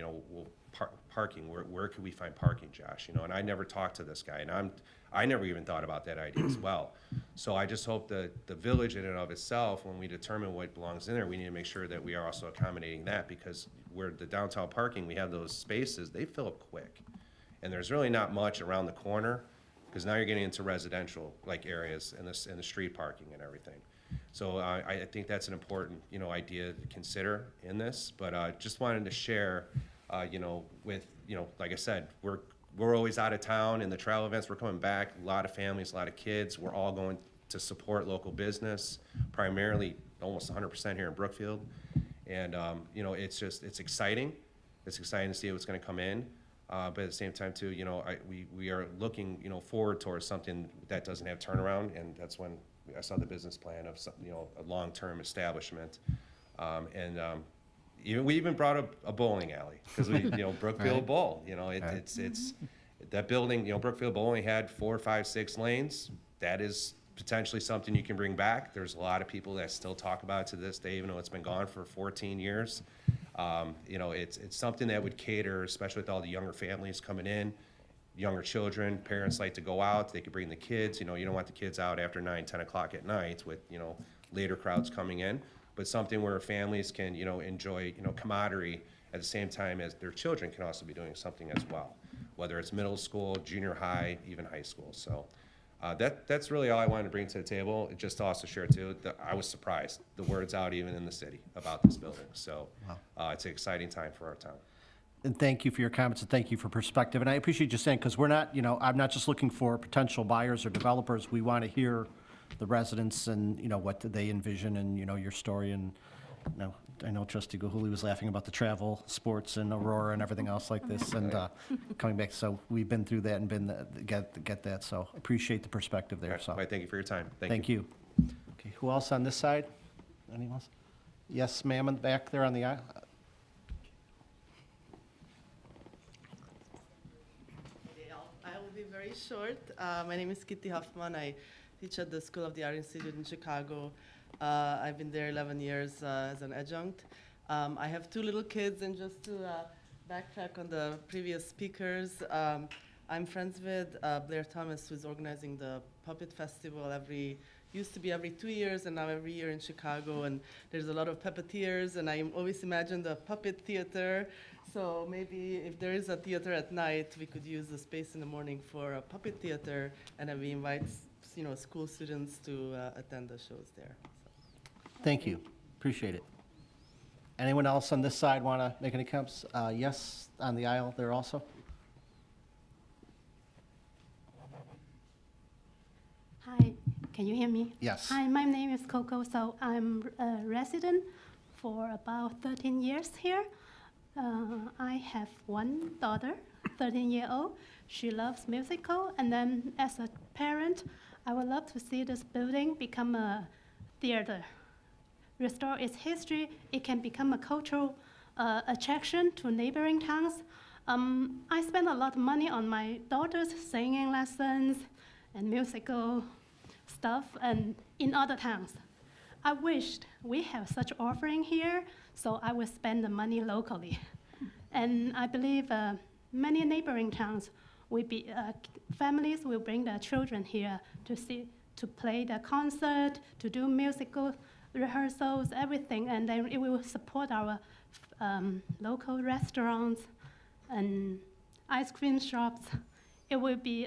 parking. Where could we find parking, Josh? And I never talked to this guy, and I never even thought about that idea as well. So I just hope that the village in and of itself, when we determine what belongs in there, we need to make sure that we are also accommodating that, because where the downtown parking, we have those spaces, they fill up quick. And there's really not much around the corner because now you're getting into residential like areas and the street parking and everything. So I think that's an important, idea to consider in this, but just wanted to share, with, like I said, we're always out of town in the travel events, we're coming back, a lot of families, a lot of kids, we're all going to support local business, primarily almost 100% here in Brookfield. And, it's exciting. It's exciting to see what's going to come in. But at the same time, too, we are looking, forward towards something that doesn't have turnaround. And that's when I saw the business plan of, a long-term establishment. We even brought a bowling alley because Brookfield Bowl, it's that building, Brookfield Bowl only had 4, 5, 6 lanes. That is potentially something you can bring back. There's a lot of people that still talk about it to this day, even though it's been gone for 14 years. It's something that would cater, especially with all the younger families coming in, younger children, parents like to go out, they could bring the kids, you don't want the kids out after 9, 10 o'clock at night with, later crowds coming in, but something where families can, enjoy, camaraderie at the same time as their children can also be doing something as well, whether it's middle school, junior high, even high school. So that's really all I wanted to bring to the table. Just to also share too, that I was surprised. The word's out even in the city about this building. So it's an exciting time for our town. And thank you for your comments, and thank you for perspective. And I appreciate you saying, because we're not, I'm not just looking for potential buyers or developers. We want to hear the residents and, what they envision and, your story. And, I know Trustee Gahuli was laughing about the travel, sports, and Aurora and everything else like this, and coming back. So we've been through that and get that. So appreciate the perspective there. So All right, thank you for your time. thank you. Okay, who else on this side? Anyone else? Yes, ma'am, in the back there on the aisle. I will be very short. My name is Kitty Hoffman. I teach at the School of the Art Institute in Chicago. I've been there 11 years as an adjunct. I have 2 little kids, and just to backtrack on the previous speakers, I'm friends with Blair Thomas, who's organizing the Puppet Festival used to be every 2 years, and now every year in Chicago. And there's a lot of puppeteers, and I always imagine the puppet theater. So maybe if there is a theater at night, we could use the space in the morning for a puppet theater, and then we invite school students to attend the shows there. Thank you. Appreciate it. Anyone else on this side want to make any comments? Yes, on the aisle there also. Hi, can you hear me? Yes. Hi, my name is Coco. So I'm a resident for about 13 years here. I have one daughter, 13-year-old. She loves musical, and then as a parent, I would love to see this building become a theater. Restore its history, it can become a cultural attraction to neighboring towns. I spend a lot of money on my daughter's singing lessons and musical stuff and in other towns. I wished we have such offering here, so I would spend the money locally. And I believe many neighboring towns will be, families will bring their children here to play the concert, to do musical rehearsals, everything, and then it will support our local restaurants and ice cream shops. It will be,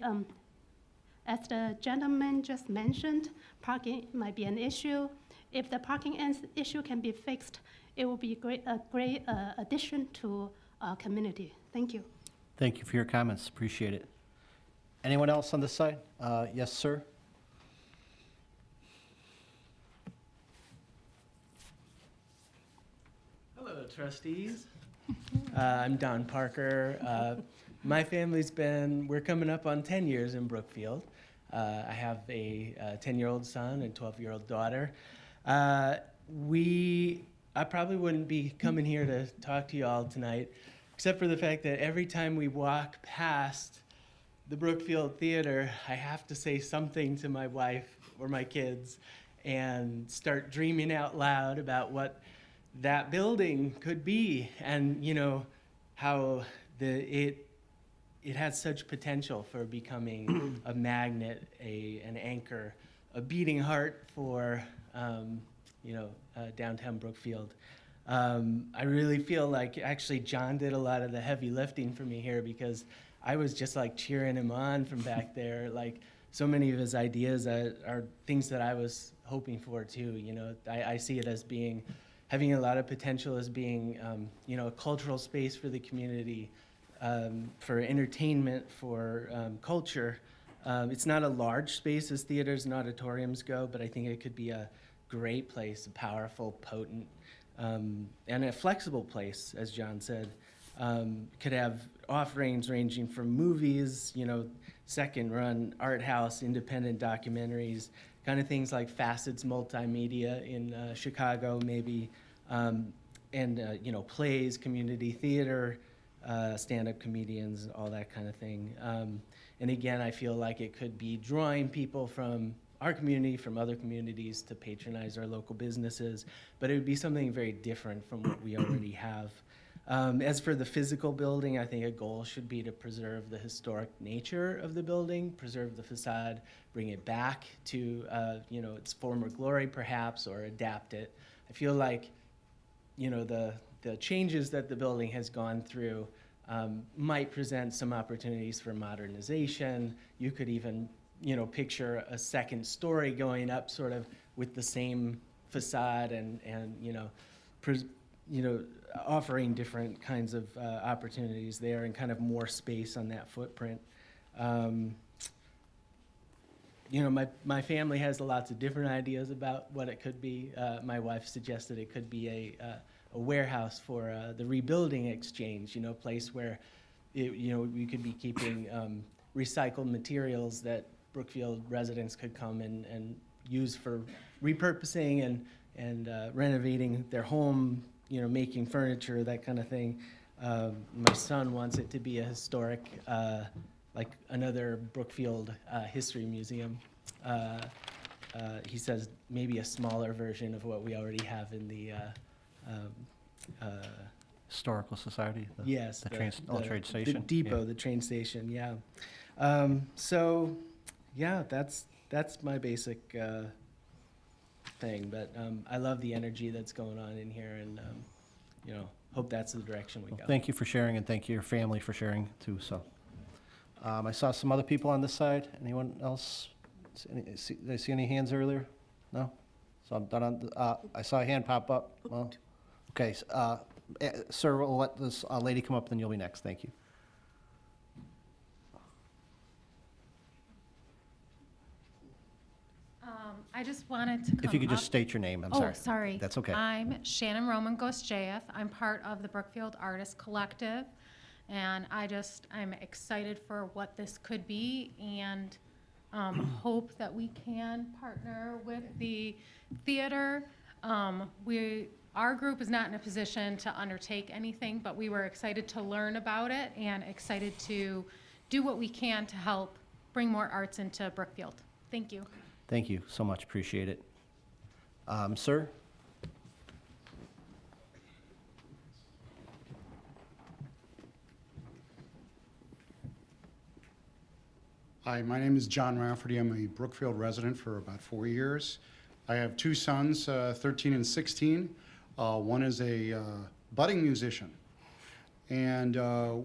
as the gentleman just mentioned, parking might be an issue. If the parking issue can be fixed, it will be a great addition to our community. Thank you. Thank you for your comments. Appreciate it. Anyone else on this side? Yes, sir. Hello, trustees. I'm Don Parker. My family's we're coming up on 10 years in Brookfield. I have a 10-year-old son and 12-year-old daughter. I probably wouldn't be coming here to talk to you all tonight, except for the fact that every time we walk past the Brookfield Theater, I have to say something to my wife or my kids and start dreaming out loud about what that building could be, and how it has such potential for becoming a magnet, an anchor, a beating heart for downtown Brookfield. I really feel like actually John did a lot of the heavy lifting for me here, because I was just like cheering him on from back there. Like so many of his ideas are things that I was hoping for too. You know, I see it as being, having a lot of potential as being, you know, a cultural space for the community, for entertainment, for culture. It's not a large space as theaters and auditoriums go, but I think it could be a great place, a powerful, potent, and a flexible place, as John said. Could have offerings ranging from movies, you know, second-run art house, independent documentaries, kind of things like Facets Multimedia in Chicago, maybe, and you know, plays, community theater, stand-up comedians, all that kind of thing. And again, I feel like it could be drawing people from our community, from other communities to patronize our local businesses, but it would be something very different from what we already have. As for the physical building, I think a goal should be to preserve the historic nature of the building, preserve the facade, bring it back to you know, its former glory perhaps, or adapt it. I feel like, you know, the changes that the building has gone through might present some opportunities for modernization. You could even, you know, picture a second story going up sort of with the same facade and you know, offering different kinds of opportunities there and kind of more space on that footprint. You know, my family has lots of different ideas about what it could be. My wife suggested it could be a warehouse for the rebuilding exchange, you know, a place where, you know, we could be keeping recycled materials that Brookfield residents could come and use for repurposing and renovating their home, you know, making furniture, that kind of thing. My son wants it to be a historic, like another Brookfield history museum. He says maybe a smaller version of what we already have in the Historical Society? yes, The trade station? The depot, Yeah. the train station, yeah. So, yeah, that's my basic thing. But I love the energy that's going on in here, and you know, hope that's the direction we go. Thank you for sharing, and thank you your family for sharing too, so. I saw some other people on this side. Anyone else? Did I see any hands earlier? No? So I'm done on, I saw a hand pop up. Well, okay, sir, we'll let this lady come up, then you'll be next. Thank you. I just wanted to come If you could just up- state your name, I'm Oh, sorry. sorry. That's okay. I'm Shannon Roman Gostjaeff. I'm part of the Brookfield Artist Collective, and I'm excited for what this could be, and hope that we can partner with the theater. Our group is not in a position to undertake anything, but we were excited to learn about it and excited to do what we can to help bring more arts into Brookfield. Thank you. Thank you so much, appreciate it. Sir? Hi, my name is John Rafferty. I'm a Brookfield resident for about 4 years. I have two sons, 13 and 16. One is a budding musician. And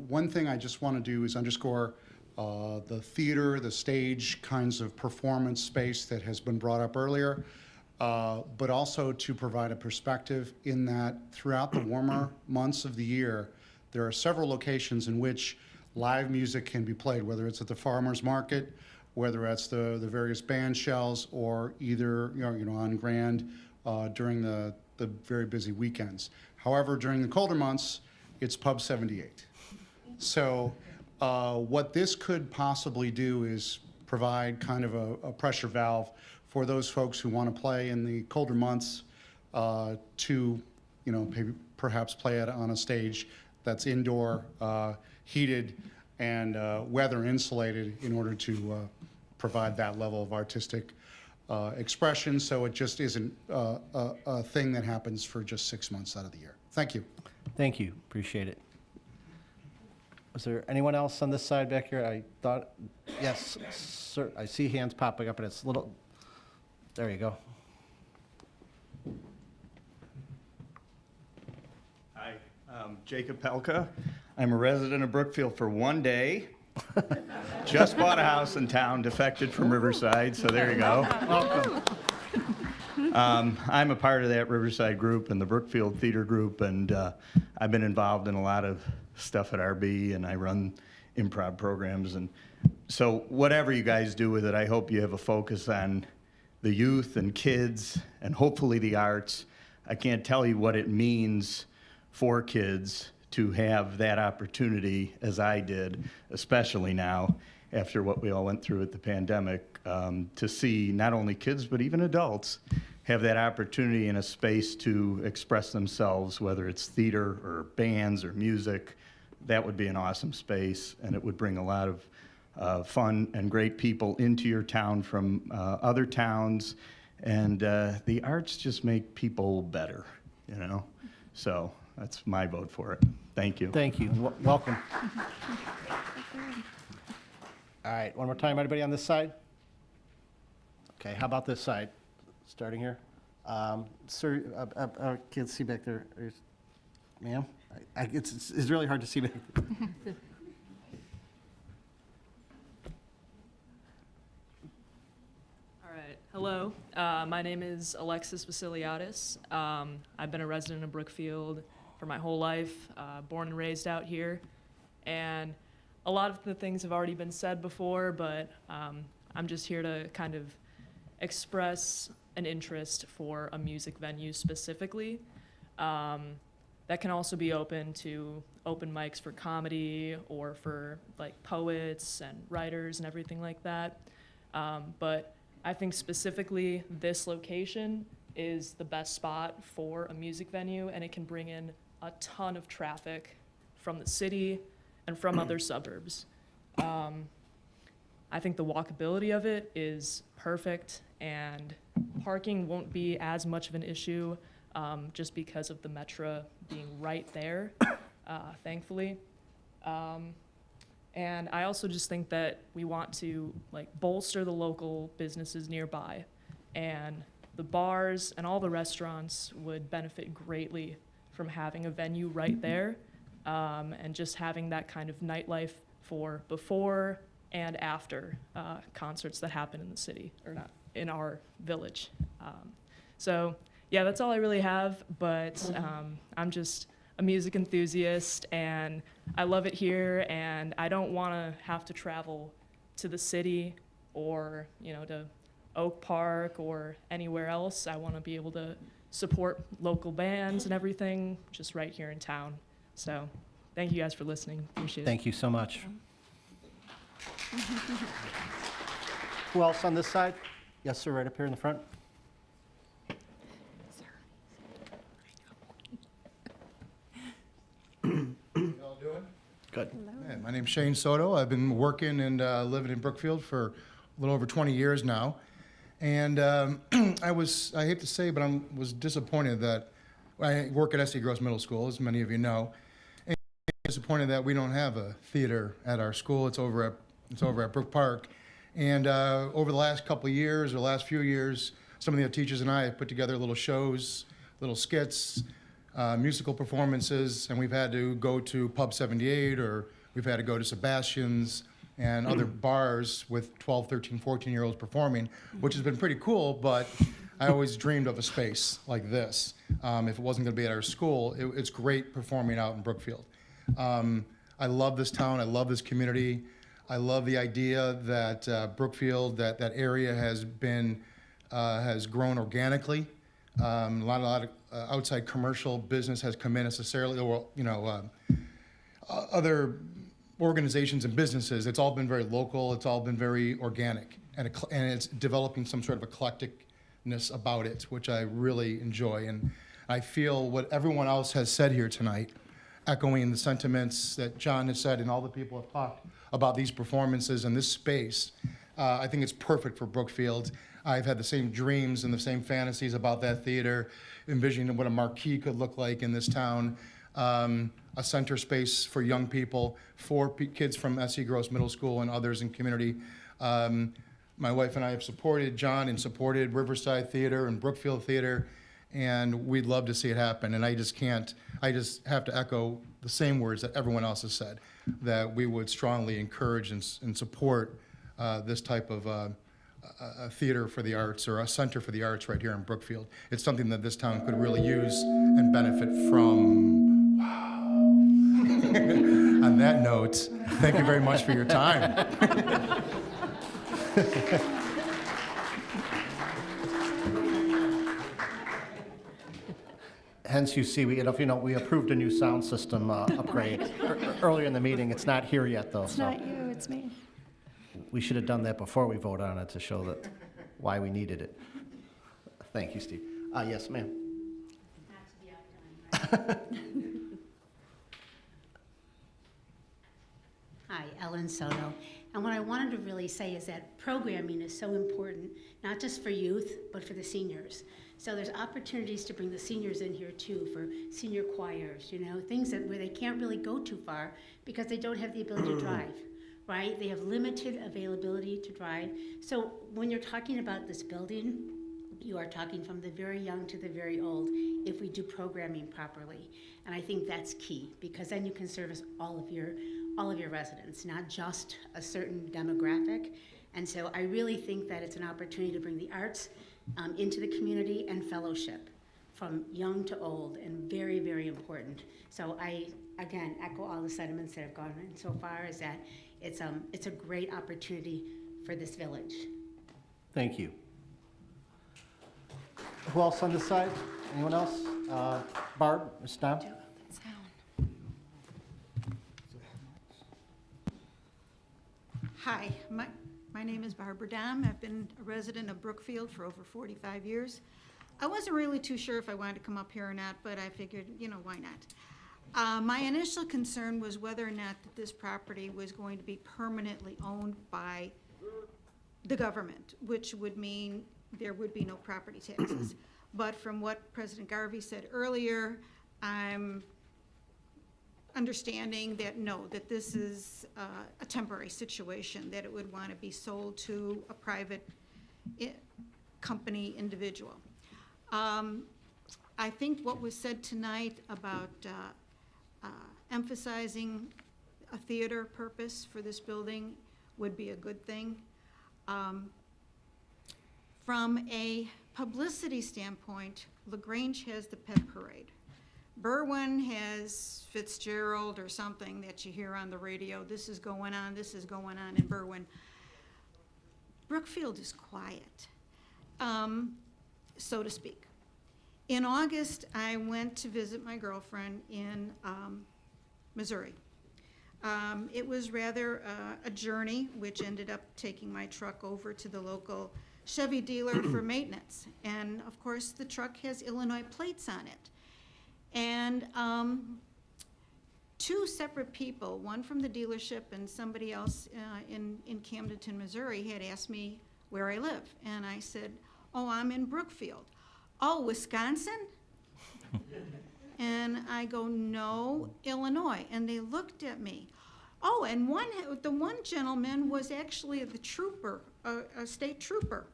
one thing I just want to do is underscore the theater, the stage kinds of performance space that has been brought up earlier, but also to provide a perspective in that throughout the warmer months of the year, there are several locations in which live music can be played, whether it's at the farmer's market, whether it's the various band shells, or either on Grand during the very busy weekends. However, during the colder months, it's Pub 78. So what this could possibly do is provide kind of a pressure valve for those folks who want to play in the colder months to, perhaps play it on a stage that's indoor, heated, and weather insulated in order to provide that level of artistic expression, so it just isn't a thing that happens for just 6 months out of the year. Thank you. Thank you, appreciate it. Was there anyone else on this side back here? I thought, yes, sir, I see hands popping up, and it's a little, there you go. Hi, I'm Jacob Pelka. I'm a resident of Brookfield for 1 day, Just bought a house in town, defected from Riverside, so there you go. Welcome. I'm a part of that Riverside group and the Brookfield Theater Group, and I've been involved in a lot of stuff at RB, and I run improv programs. And so whatever you guys do with it, I hope you have a focus on the youth and kids and hopefully the arts. I can't tell you what it means for kids to have that opportunity as I did, especially now after what we all went through with the pandemic, to see not only kids but even adults have that opportunity in a space to express themselves, whether it's theater or bands or music. That would be an awesome space, and it would bring a lot of fun and great people into your town from other towns. And the arts just make people better, you know? So that's my vote for it. Thank you. Thank you. Welcome. All right, one more time, everybody on this side? Okay, how about this side? Starting here. Sir, I can't see back there. Ma'am? It's really hard to see back there. All right. Hello. My name is Alexis Vasiliadis. I've been a resident of Brookfield for my whole life, born and raised out here. And a lot of the things have already been said before, but I'm just here to kind of express an interest for a music venue specifically. That can also be open to open mics for comedy or for like poets and writers and everything like that. But I think specifically this location is the best spot for a music venue, and it can bring in a ton of traffic from the city and from other suburbs. I think the walkability of it is perfect, and parking won't be as much of an issue just because of the Metro being right there, thankfully. And I also just think that we want to like bolster the local businesses nearby, and the bars and all the restaurants would benefit greatly from having a venue right there, and just having that kind of nightlife for before and after concerts that happen in the city, or not, in our village. So yeah, that's all I really have, but I'm just a music enthusiast, and I love it here, and I don't want to have to travel to the city or, you know, to Oak Park or anywhere else. I want to be able to support local bands and everything just right here in town. So thank you guys for listening. Appreciate it. Thank you so much. Who else on this side? Yes, sir, right up here in the front. Y'all doing? Good. Hey, my name's Shane Soto. I've been working and living in Brookfield for a little over 20 years now. And I hate to say, but I was disappointed that I work at S.E. Gross Middle School, as many of you know. And disappointed that we don't have a theater at our school. It's over at Brook Park. And over the last couple of years, or last few years, some of the teachers and I have put together little shows, little skits, musical performances, and we've had to go to Pub 78, or we've had to go to Sebastian's and other bars with 12, 13, 14-year-olds performing, which has been pretty cool, but I always dreamed of a space like this. If it wasn't going to be at our school, it's great performing out in Brookfield. I love this town. I love this community. I love the idea that Brookfield, that area has grown organically. A lot of outside commercial business has come in necessarily, or other organizations and businesses. It's all been very local. It's all been very organic, and it's developing some sort of eclecticness about it, which I really enjoy. And I feel what everyone else has said here tonight, echoing the sentiments that John has said and all the people have talked about these performances and this space. I think it's perfect for Brookfield. I've had the same dreams and the same fantasies about that theater, envisioning what a marquee could look like in this town, a center space for young people, for kids from S.E. Gross Middle School and others in community. My wife and I have supported John and supported Riverside Theater and Brookfield Theater, and we'd love to see it happen. And I just have to echo the same words that everyone else has said. that we would strongly encourage and support this type of a theater for the arts or a center for the arts right here in Brookfield. It's something that this town could really use and benefit from. Wow. On that note, thank you very much for your time. Hence, you see, we approved a new sound system upgrade earlier in the meeting. It's not here yet, though. It's not you, it's me. We should have done that before we voted on it to show that why we needed it. Thank you, Steve. Yes, ma'am. Hi, Ellen Soto. And what I wanted to really say is that programming is so important, not just for youth, but for the seniors. So there's opportunities to bring the seniors in here too, for senior choirs, things where they can't really go too far because they don't have the ability to drive, right? They have limited availability to drive. So when you're talking about this building, you are talking from the very young to the very old if we do programming properly. And I think that's key because then you can service all of your residents, not just a certain demographic. And so I really think that it's an opportunity to bring the arts into the community and fellowship from young to old, and very, very important. So I, again, echo all the sentiments that have gone in so far, is that it's a great opportunity for this village. Thank you. Who else on this side? Anyone else? Barb, Ms. Dom? Hi, my name is Barbara Dom. I've been a resident of Brookfield for over 45 years. I wasn't really too sure if I wanted to come up here or not, but I figured, why not? My initial concern was whether or not that this property was going to be permanently owned by the government, which would mean there would be no property taxes. But from what President Garvey said earlier, I'm understanding that no, that this is a temporary situation, that it would want to be sold to a private company individual. I think what was said tonight about emphasizing a theater purpose for this building would be a good thing. From a publicity standpoint, LaGrange has the pet parade. Berwyn has Fitzgerald or something that you hear on the radio. This is going on in Berwyn. Brookfield is quiet, so to speak. In August, I went to visit my girlfriend in Missouri. It was rather a journey, which ended up taking my truck over to the local Chevy dealer for maintenance. And of course, the truck has Illinois plates on it. And two separate people, one from the dealership and somebody else in Camdenton, Missouri, had asked me where I live. And I said, oh, I'm in Brookfield. Oh, Wisconsin? And I go, no, Illinois. And they looked at me. Oh, and the one gentleman was actually the trooper, a state trooper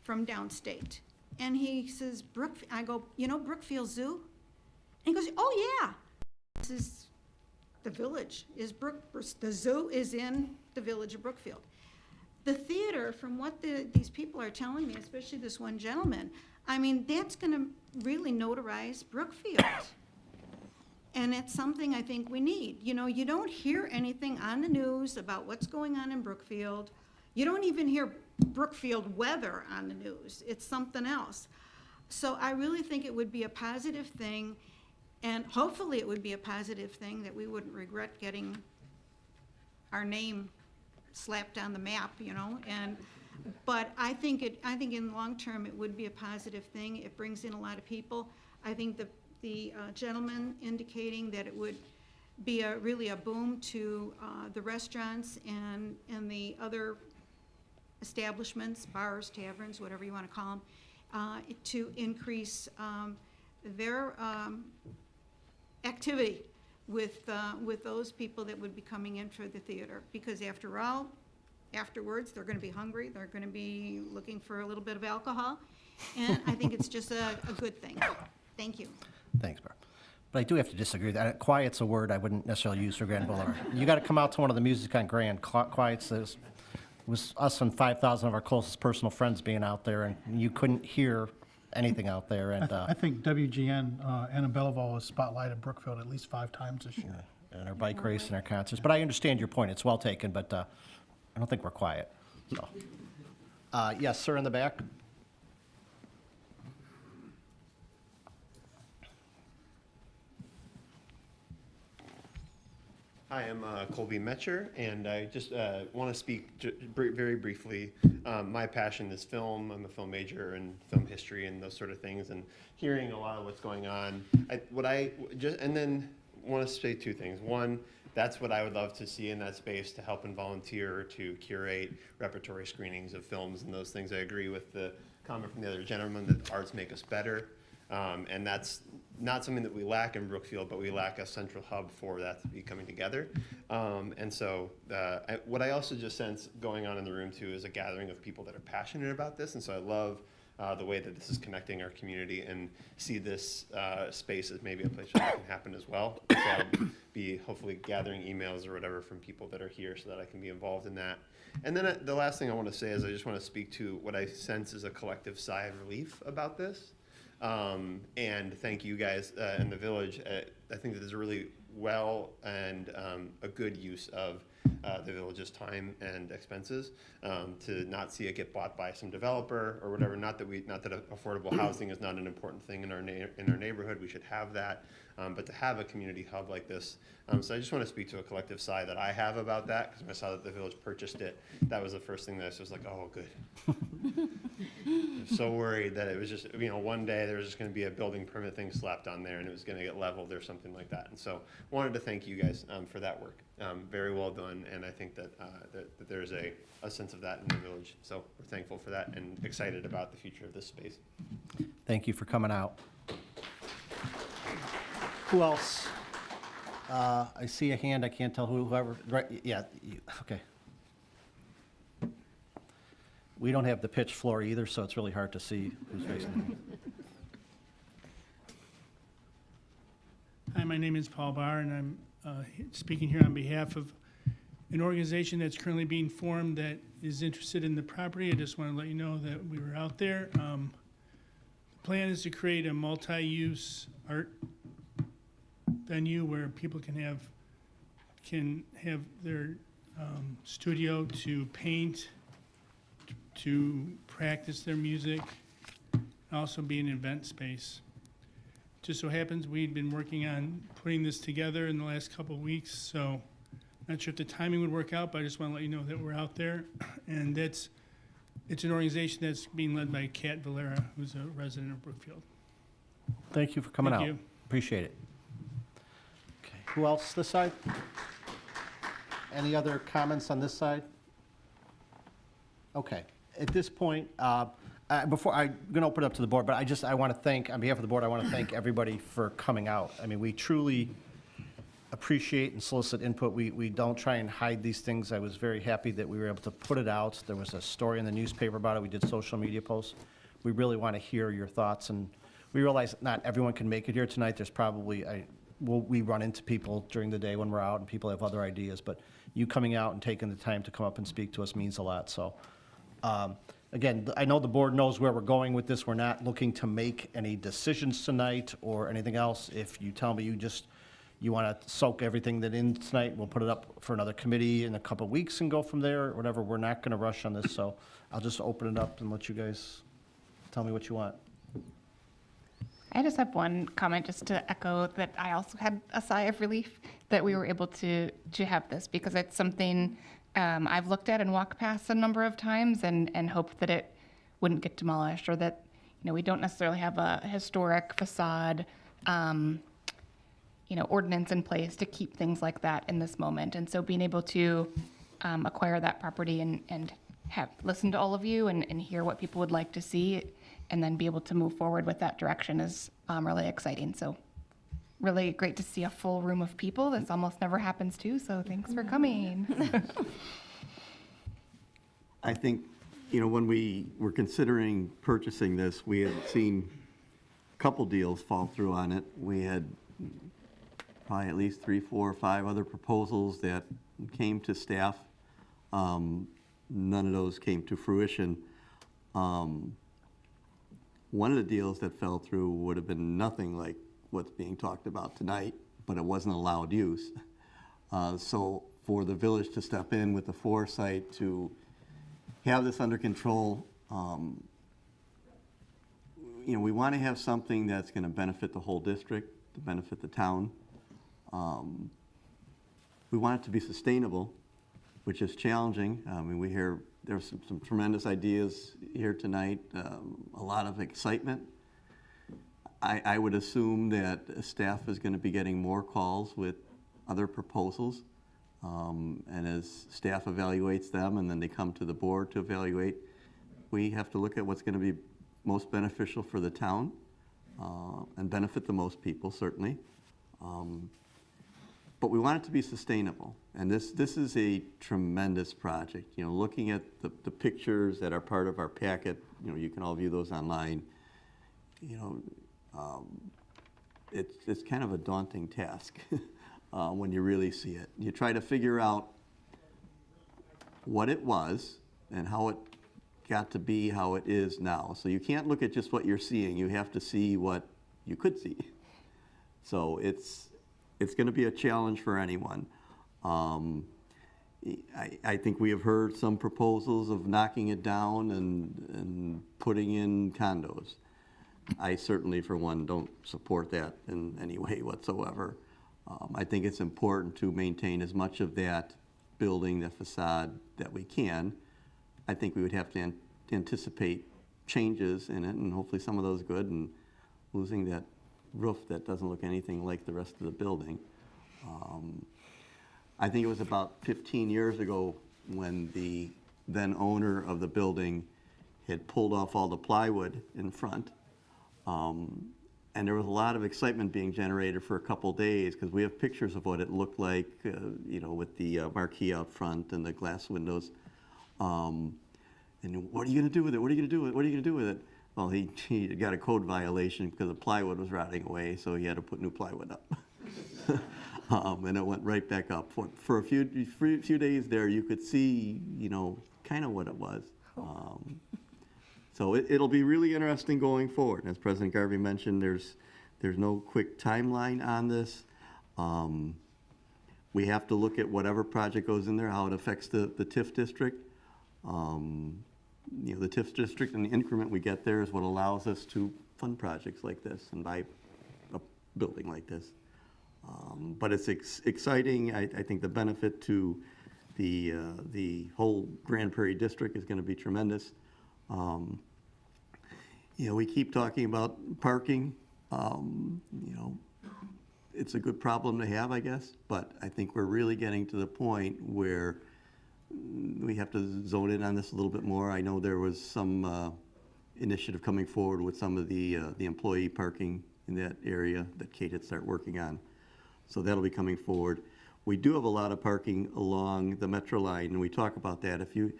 from downstate. And he says, I go, Brookfield Zoo? And he goes, oh yeah, this is the village, the zoo is in the village of Brookfield. The theater, from what these people are telling me, especially this one gentleman, I mean, that's gonna really notarize Brookfield. And it's something I think we need. You don't hear anything on the news about what's going on in Brookfield. You don't even hear Brookfield weather on the news. It's something else. So I really think it would be a positive thing, and hopefully it would be a positive thing that we wouldn't regret getting our name slapped on the map, but I think in the long term it would be a positive thing. It brings in a lot of people. I think the gentleman indicating that it would be really a boom to the restaurants and the other establishments, bars, taverns, whatever you want to call them, to increase their activity with those people that would be coming in for the theater. Because after all, afterwards, they're going to be hungry. They're going to be looking for a little bit of alcohol. And I think it's just a good thing. Thank you. Thanks, Barb. But I do have to disagree. That quiet's a word I wouldn't necessarily use for Grand Boulevard. You got to come out to one of the music on Grand. Quiet's was us and 5,000 of our closest personal friends being out there, and you couldn't hear anything out there. And I think WGN, Anna Belleville has spotlighted Brookfield at least 5 times this year. and our bike race and our concerts. But I understand your point. It's well taken, but I don't think we're quiet. So, yes, sir, in the back. Hi, I'm Colby Metcher, and I just want to speak very briefly. My passion is film. I'm a film major and film history and those sort of things, and hearing a lot of what's going on. And then want to say 2 things. One, that's what I would love to see in that space, to help and volunteer to curate repertory screenings of films and those things. I agree with the comment from the other gentleman that arts make us better. And that's not something that we lack in Brookfield, but we lack a central hub for that to be coming together. And so what I also just sense going on in the room too is a gathering of people that are passionate about this. And so I love the way that this is connecting our community, and see this space as maybe a place where that can happen as well. So I'll be hopefully gathering emails or whatever from people that are here so that I can be involved in that. And then the last thing I want to say is I just want to speak to what I sense is a collective sigh of relief about this. And thank you guys in the village. I think that there's a really well and a good use of the village's time and expenses to not see it get bought by some developer or whatever. Not that affordable housing is not an important thing in our neighborhood. We should have that, but to have a community hub like this. So I just want to speak to a collective sigh that I have about that, because when I saw that the village purchased it, that was the first thing that I was like, oh, good. I was so worried that it was just, one day there was just going to be a building permit thing slapped on there and it was going to get leveled or something like that. And so wanted to thank you guys for that work. Very well done, and I think that, that there's a sense of that in the village. So we're thankful for that and excited about the future of this space. Thank you for coming out. Who else? I see a hand. I can't tell whoever. Right? Yeah. Okay. We don't have the pitch floor either, so it's really hard to see who's facing me. Hi, my name is Paul Barr, and I'm speaking here on behalf of an organization that's currently being formed that is interested in the property. I just want to let you know that we were out there. The plan is to create a multi-use art venue where people can have their studio to paint, to practice their music, and also be an event space. Just so happens we'd been working on putting this together in the last couple of weeks, so not sure if the timing would work out, but I just want to let you know that we're out there. And it's an organization that's being led by Kat Valera, who's a resident of Brookfield. Thank you for coming out. Thank you. Appreciate it. Okay. Who else this side? Any other comments on this side? Okay. At this point, before I'm going to open it up to the board, but I want to thank, on behalf of the board, I want to thank everybody for coming out. I mean, we truly appreciate and solicit input. We don't try and hide these things. I was very happy that we were able to put it out. There was a story in the newspaper about it. We did social media posts. We really want to hear your thoughts, and we realize not everyone can make it here tonight. There's probably, we run into people during the day when we're out, and people have other ideas, but you coming out and taking the time to come up and speak to us means a lot. So, again, I know the board knows where we're going with this. We're not looking to make any decisions tonight or anything else. If you tell me you want to soak everything that in tonight, we'll put it up for another committee in a couple of weeks and go from there, or whatever. We're not going to rush on this, so I'll just open it up and let you guys tell me what you want. I just have one comment just to echo that I also had a sigh of relief that we were able to have this, because it's something I've looked at and walked past a number of times and hoped that it wouldn't get demolished, or that, we don't necessarily have a historic facade, ordinance in place to keep things like that in this moment. And so being able to acquire that property and have listened to all of you and hear what people would like to see, and then be able to move forward with that direction is really exciting. So really great to see a full room of people. This almost never happens too, so thanks for coming. I think, when we were considering purchasing this, we had seen a couple deals fall through on it. We had probably at least 3, 4, or 5 other proposals that came to staff. None of those came to fruition. One of the deals that fell through would have been nothing like what's being talked about tonight, but it wasn't allowed use. So for the village to step in with the foresight to have this under control, we want to have something that's going to benefit the whole district, to benefit the town. We want it to be sustainable, which is challenging. We hear there's some tremendous ideas here tonight, a lot of excitement. I would assume that staff is going to be getting more calls with other proposals. And as staff evaluates them and then they come to the board to evaluate, we have to look at what's going to be most beneficial for the town and benefit the most people, certainly. But we want it to be sustainable. And this is a tremendous project. Looking at the pictures that are part of our packet, you can all view those online. It's kind of a daunting task when you really see it. You try to figure out what it was and how it got to be how it is now. So you can't look at just what you're seeing. You have to see what you could see. So it's going to be a challenge for anyone. I think we have heard some proposals of knocking it down and putting in condos. I certainly, for one, don't support that in any way whatsoever. I think it's important to maintain as much of that building, the facade, that we can. I think we would have to anticipate changes in it, and hopefully some of those good, and losing that roof that doesn't look anything like the rest of the building. I think it was about 15 years ago when the then owner of the building had pulled off all the plywood in front. And there was a lot of excitement being generated for a couple days because we have pictures of what it looked like, with the marquee out front and the glass windows. And what are you going to do with it? What are you going to do with it? What are you going to do with it? Well, he got a code violation because the plywood was rotting away, so he had to put new plywood up. And it went right back up. For a few days there, you could see, kind of what it was. So it'll be really interesting going forward. As President Garvey mentioned, there's no quick timeline on this. We have to look at whatever project goes in there, how it affects the TIF district. The TIF district and the increment we get there is what allows us to fund projects like this and buy a building like this. But it's exciting. I think the benefit to the whole Grand Prairie district is going to be tremendous. We keep talking about parking. It's a good problem to have, I guess, but I think we're really getting to the point where we have to zone in on this a little bit more. I know there was some initiative coming forward with some of the employee parking in that area that Kate had started working on. So that'll be coming forward. We do have a lot of parking along the Metro line, and we talk about that. If you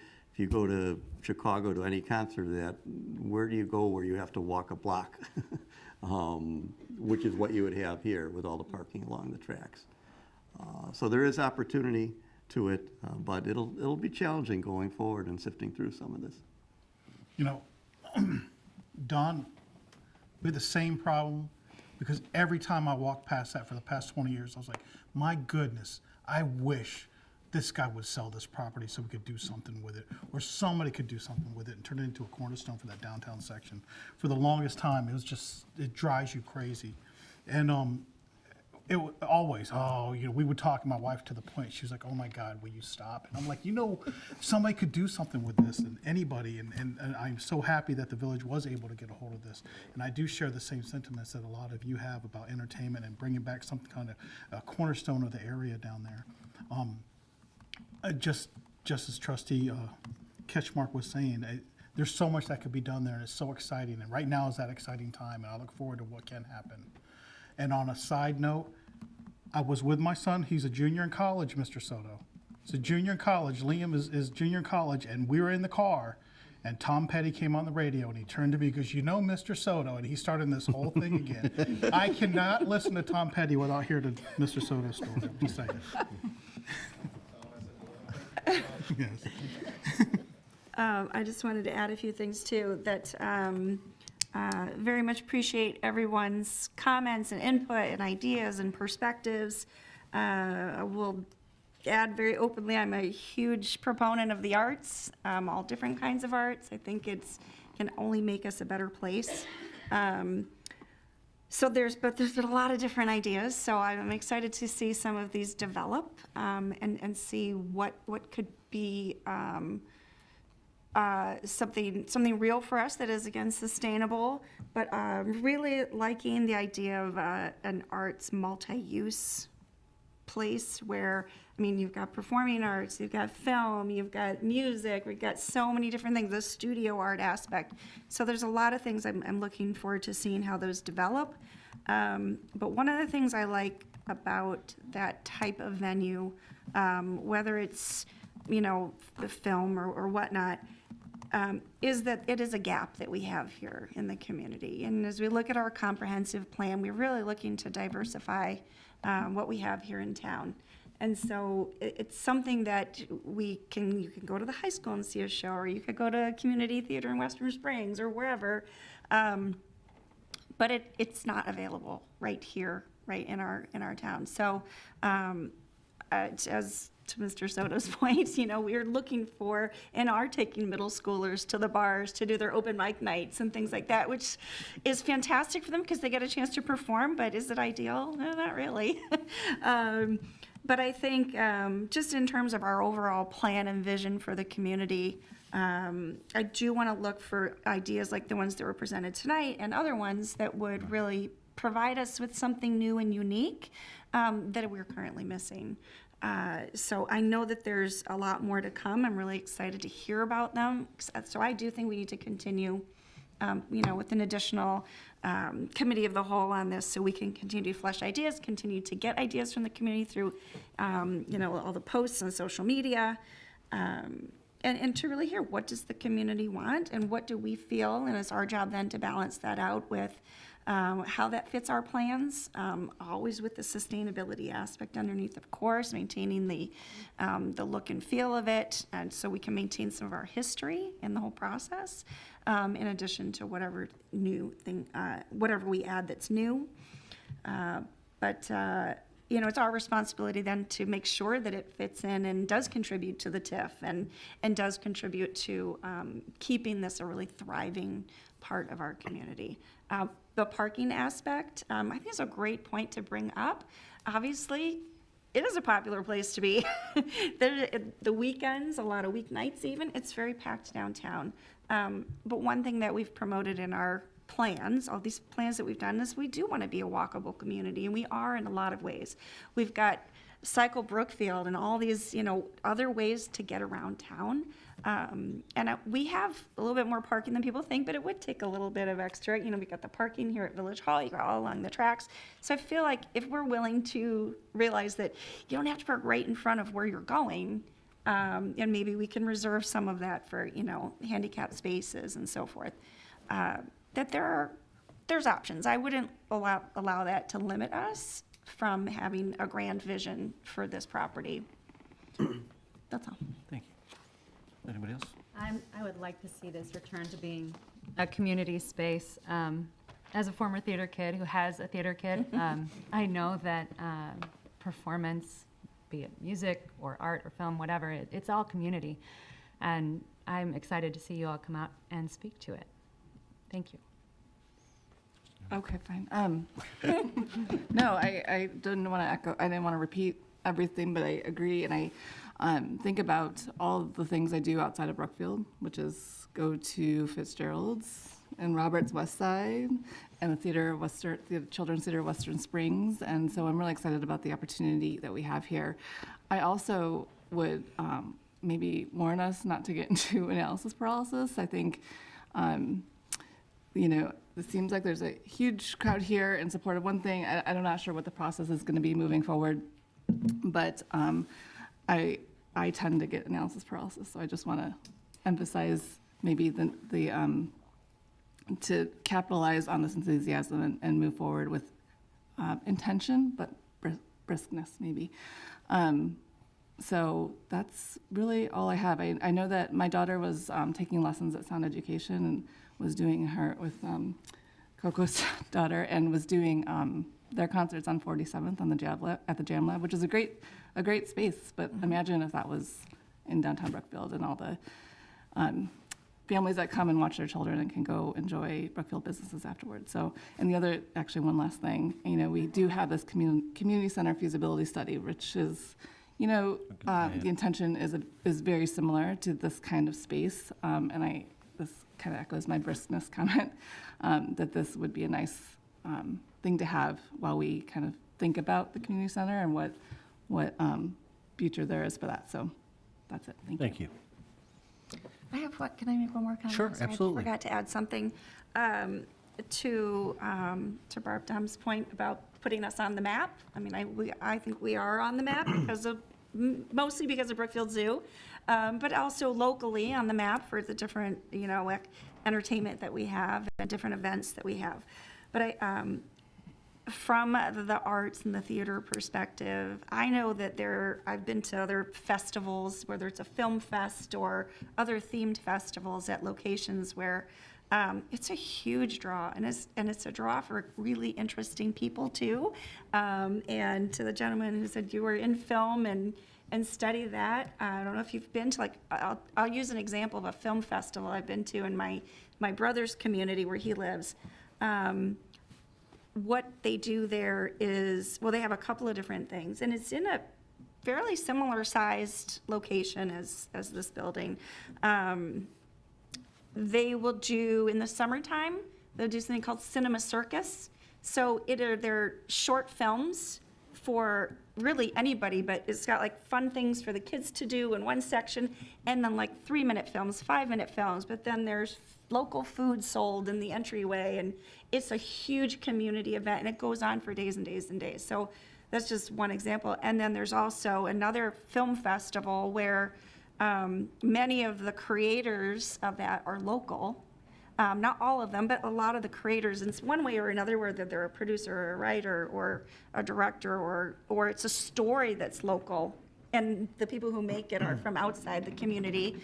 go to Chicago to any concert of that, where do you go where you have to walk a block? Which is what you would have here with all the parking along the tracks. So there is opportunity to it, but it'll be challenging going forward and sifting through some of this. Don, we had the same problem because every time I walked past that for the past 20 years, I was like, my goodness, I wish this guy would sell this property so we could do something with it, or somebody could do something with it and turn it into a cornerstone for that downtown section. For the longest time, it drives you crazy. And always, we would talk my wife to the point, she was like, oh my God, will you stop? And I'm like, somebody could do something with this, and anybody, and I'm so happy that the village was able to get a hold of this. And I do share the same sentiments that a lot of you have about entertainment and bringing back some kind of a cornerstone of the area down there. Just as Trustee Ketchmark was saying, there's so much that could be done there, and it's so exciting. And right now is that exciting time, and I look forward to what can happen. And on a side note, I was with my son. He's a junior in college, Mr. Soto. He's a junior in college. Liam is junior in college, and we were in the car, and Tom Petty came on the radio, and he turned to me, because you know Mr. Soto, and he started this whole thing again. I cannot listen to Tom Petty without hearing Mr. Soto's story. I'm just saying. Yes. I just wanted to add a few things too, that very much appreciate everyone's comments and input and ideas and perspectives. I will add very openly, I'm a huge proponent of the arts, all different kinds of arts. I think it's can only make us a better place. So there's been a lot of different ideas, so I'm excited to see some of these develop, and see what could be something real for us that is, again, sustainable, but really liking the idea of an arts multi-use place where, I mean, you've got performing arts, you've got film, you've got music, we've got so many different things, the studio art aspect. So there's a lot of things I'm looking forward to seeing how those develop. But one of the things I like about that type of venue, whether it's, you know, the film or whatnot, is that it is a gap that we have here in the community. And as we look at our comprehensive plan, we're really looking to diversify what we have here in town. And so it's something that you can go to the high school and see a show, or you could go to a community theater in Western Springs or wherever. But it's not available right here, right in our town. So as to Mr. Soto's point, you know, we're looking for and are taking middle schoolers to the bars to do their open mic nights and things like that, which is fantastic for them because they get a chance to perform, but is it ideal? No, not really. But I think just in terms of our overall plan and vision for the community, I do want to look for ideas like the ones that were presented tonight and other ones that would really provide us with something new and unique that we're currently missing. So I know that there's a lot more to come. I'm really excited to hear about them. So I do think we need to continue, you know, with an additional committee of the whole on this, so we can continue to flesh ideas, continue to get ideas from the community through, you know, all the posts on social media, and to really hear what does the community want and what do we feel, and it's our job then to balance that out with how that fits our plans, always with the sustainability aspect underneath, of course, maintaining the look and feel of it, and so we can maintain some of our history in the whole process, in addition to whatever new thing, whatever we add that's new. But you know, it's our responsibility then to make sure that it fits in and does contribute to the TIF and does contribute to keeping this a really thriving part of our community. The parking aspect, I think is a great point to bring up. Obviously, it is a popular place to be. The weekends, a lot of weeknights even, it's very packed downtown. But one thing that we've promoted in our plans, all these plans that we've done, is we do want to be a walkable community, and we are in a lot of ways. We've got Cycle Brookfield and all these, you know, other ways to get around town. And we have a little bit more parking than people think, but it would take a little bit of extra. You know, we got the parking here at Village Hall, you got all along the tracks. So I feel like if we're willing to realize that you don't have to park right in front of where you're going, and maybe we can reserve some of that for, you know, handicapped spaces and so forth, that there's options. I wouldn't allow that to limit us from having a grand vision for this property. That's all. Thank you. Anybody else? I would like to see this return to being a community space. As a former theater kid who has a theater kid, I know that performance, be it music or art or film, whatever, it's all community. And I'm excited to see you all come out and speak to it. Thank you. Okay, fine. No, I didn't want to echo, I didn't want to repeat everything, but I agree, and I think about all the things I do outside of Brookfield, which is go to Fitzgerald's and Robert's West Side and the Children's Theater of Western Springs, and so I'm really excited about the opportunity that we have here. I also would maybe warn us not to get into analysis paralysis. I think, you know, it seems like there's a huge crowd here in support of one thing. I'm not sure what the process is going to be moving forward, but I tend to get analysis paralysis, so I just want to emphasize maybe to capitalize on this enthusiasm and move forward with intention, but briskness maybe. So that's really all I have. I know that my daughter was taking lessons at Sound Education and was doing her with Coco's daughter and was doing their concerts on 47th on the at the Jam Lab, which is a great space. But imagine if that was in downtown Brookfield and all the families that come and watch their children and can go enjoy Brookfield businesses afterwards. So, and the other, actually one last thing, we do have this community center feasibility study, which is, the intention is very similar to this kind of space. And this kind of echoes my briskness comment, that this would be a nice thing to have while we kind of think about the community center and what future there is for that. So that's it. Thank you. Can I make one more comment? Sure, Sorry, absolutely. I forgot to add something to Barb Dumm's point about putting us on the map. I mean, I think we are on the map mostly because of Brookfield Zoo, but also locally on the map for the different, entertainment that we have and different events that we have. But from the arts and the theater perspective, I know that I've been to other festivals, whether it's a film fest or other themed festivals at locations where it's a huge draw, and it's a draw for really interesting people too. And to the gentleman who said you were in film and study that, I don't know if you've been to I'll use an example of a film festival I've been to in my brother's community where he lives. What they do there is, they have a couple of different things, and it's in a fairly similar sized location as this building. They will do, in the summertime, they'll do something called Cinema Circus. So they're short films for really anybody, but it's got fun things for the kids to do in one section, and then 3-minute films, 5-minute films, but then there's local food sold in the entryway, and it's a huge community event, and it goes on for days and days and days. So that's just one example. And then there's also another film festival where many of the creators of that are local. Not all of them, but a lot of the creators, in one way or another, whether they're a producer or a writer or a director or it's a story that's local, and the people who make it are from outside the community.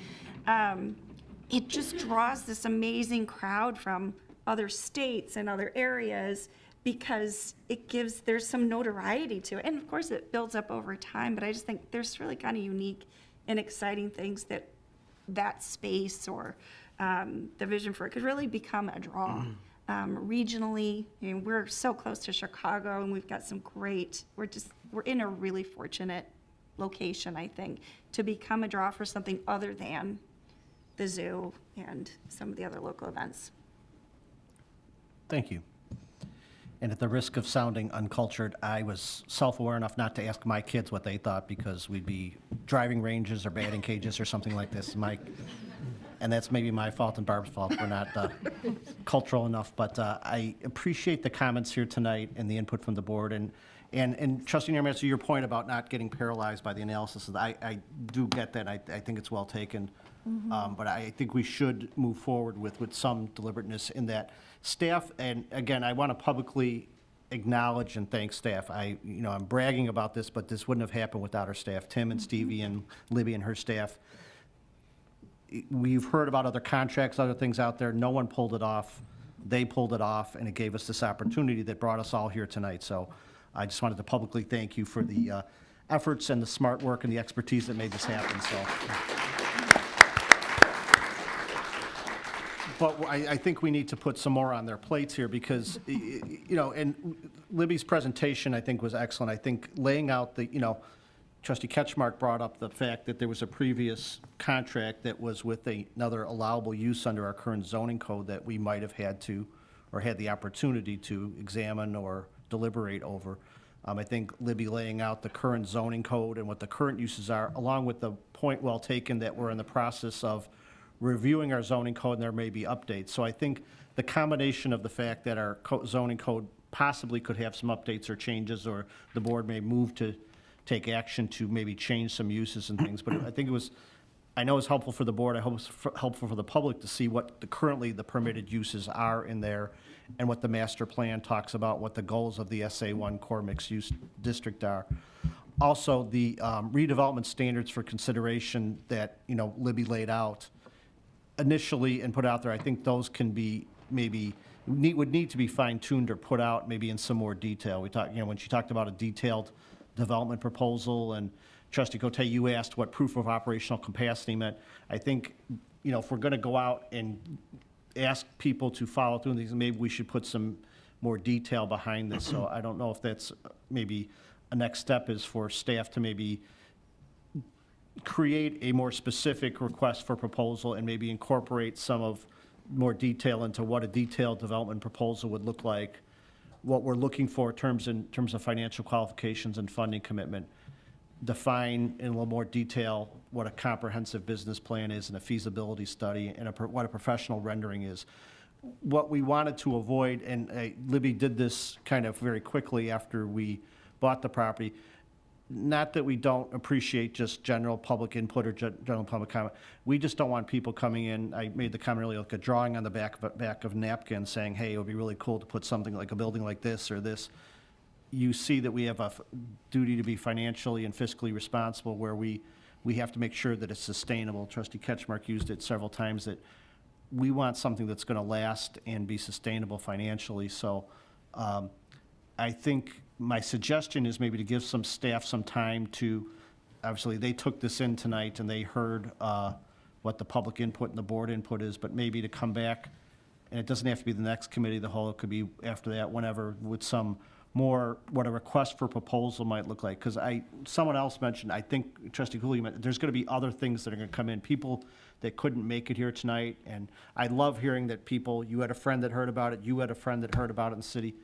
It just draws this amazing crowd from other states and other areas because there's some notoriety to it. And of course it builds up over time, but I just think there's really kind of unique and exciting things that space or the vision for it could really become a draw. Regionally, we're so close to Chicago, and we've got some we're in a really fortunate location, I think, to become a draw for something other than the zoo and some of the other local events. Thank you. And at the risk of sounding uncultured, I was self-aware enough not to ask my kids what they thought because we'd be driving ranges or batting cages or something like this. And that's maybe my fault and Barb's fault. We're not cultural enough, but I appreciate the comments here tonight and the input from the board. And Trustee Niemeyer, to your point about not getting paralyzed by the analysis, I do get that. I think it's well taken. But I think we should move forward with some deliberateness in that staff. And again, I want to publicly acknowledge and thank staff. I'm bragging about this, but this wouldn't have happened without our staff, Tim and Stevie and Libby and her staff. We've heard about other contracts, other things out there. No one pulled it off. They pulled it off, and it gave us this opportunity that brought us all here tonight. So I just wanted to publicly thank you for the efforts and the smart work and the expertise that made this happen. But I think we need to put some more on their plates here because, and Libby's presentation, I think, was excellent. I think laying out Trustee Ketchmark brought up the fact that there was a previous contract that was with another allowable use under our current zoning code that we might have had to, or had the opportunity to examine or deliberate over. I think Libby laying out the current zoning code and what the current uses are, along with the point well taken that we're in the process of reviewing our zoning code and there may be updates. So I think the combination of the fact that our zoning code possibly could have some updates or changes, or the board may move to take action to maybe change some uses and things, but I think it was I know it's helpful for the board, I hope it's helpful for the public to see what currently the permitted uses are in there and what the master plan talks about, what the goals of the SA1 core mixed-use district are. Also, the redevelopment standards for consideration that, Libby laid out initially and put out there, I think those can be would need to be fine-tuned or put out maybe in some more detail. We talked, when she talked about a detailed development proposal, and Trustee Cote, you asked what proof of operational capacity meant. I think, if we're gonna go out and ask people to follow through these, maybe we should put some more detail behind this. So I don't know if that's maybe a next step is for staff to maybe create a more specific request for proposal and maybe incorporate some of more detail into what a detailed development proposal would look like, what we're looking for in terms of financial qualifications and funding commitment, define in a little more detail what a comprehensive business plan is and a feasibility study and what a professional rendering is. What we wanted to avoid, and Libby did this kind of very quickly after we bought the property, not that we don't appreciate just general public input or general public comment. We just don't want people coming in. I made the comment earlier, like a drawing on the back of a napkin saying, hey, it would be really cool to put something like a building like this or this. You see that we have a duty to be financially and fiscally responsible where we have to make sure that it's sustainable. Trustee Ketchmark used it several times that we want something that's going to last and be sustainable financially. So I think my suggestion is maybe to give some staff some time to, obviously, they took this in tonight and they heard what the public input and the board input is, but maybe to come back, and it doesn't have to be the next committee of the whole, it could be after that, whenever, with some more, what a request for proposal might look like. Because someone else mentioned, I think Trustee Cooley mentioned, there's going to be other things that are going to come in. People that couldn't make it here tonight, and I love hearing that you had a friend that heard about it, you had a friend that heard about it in the city.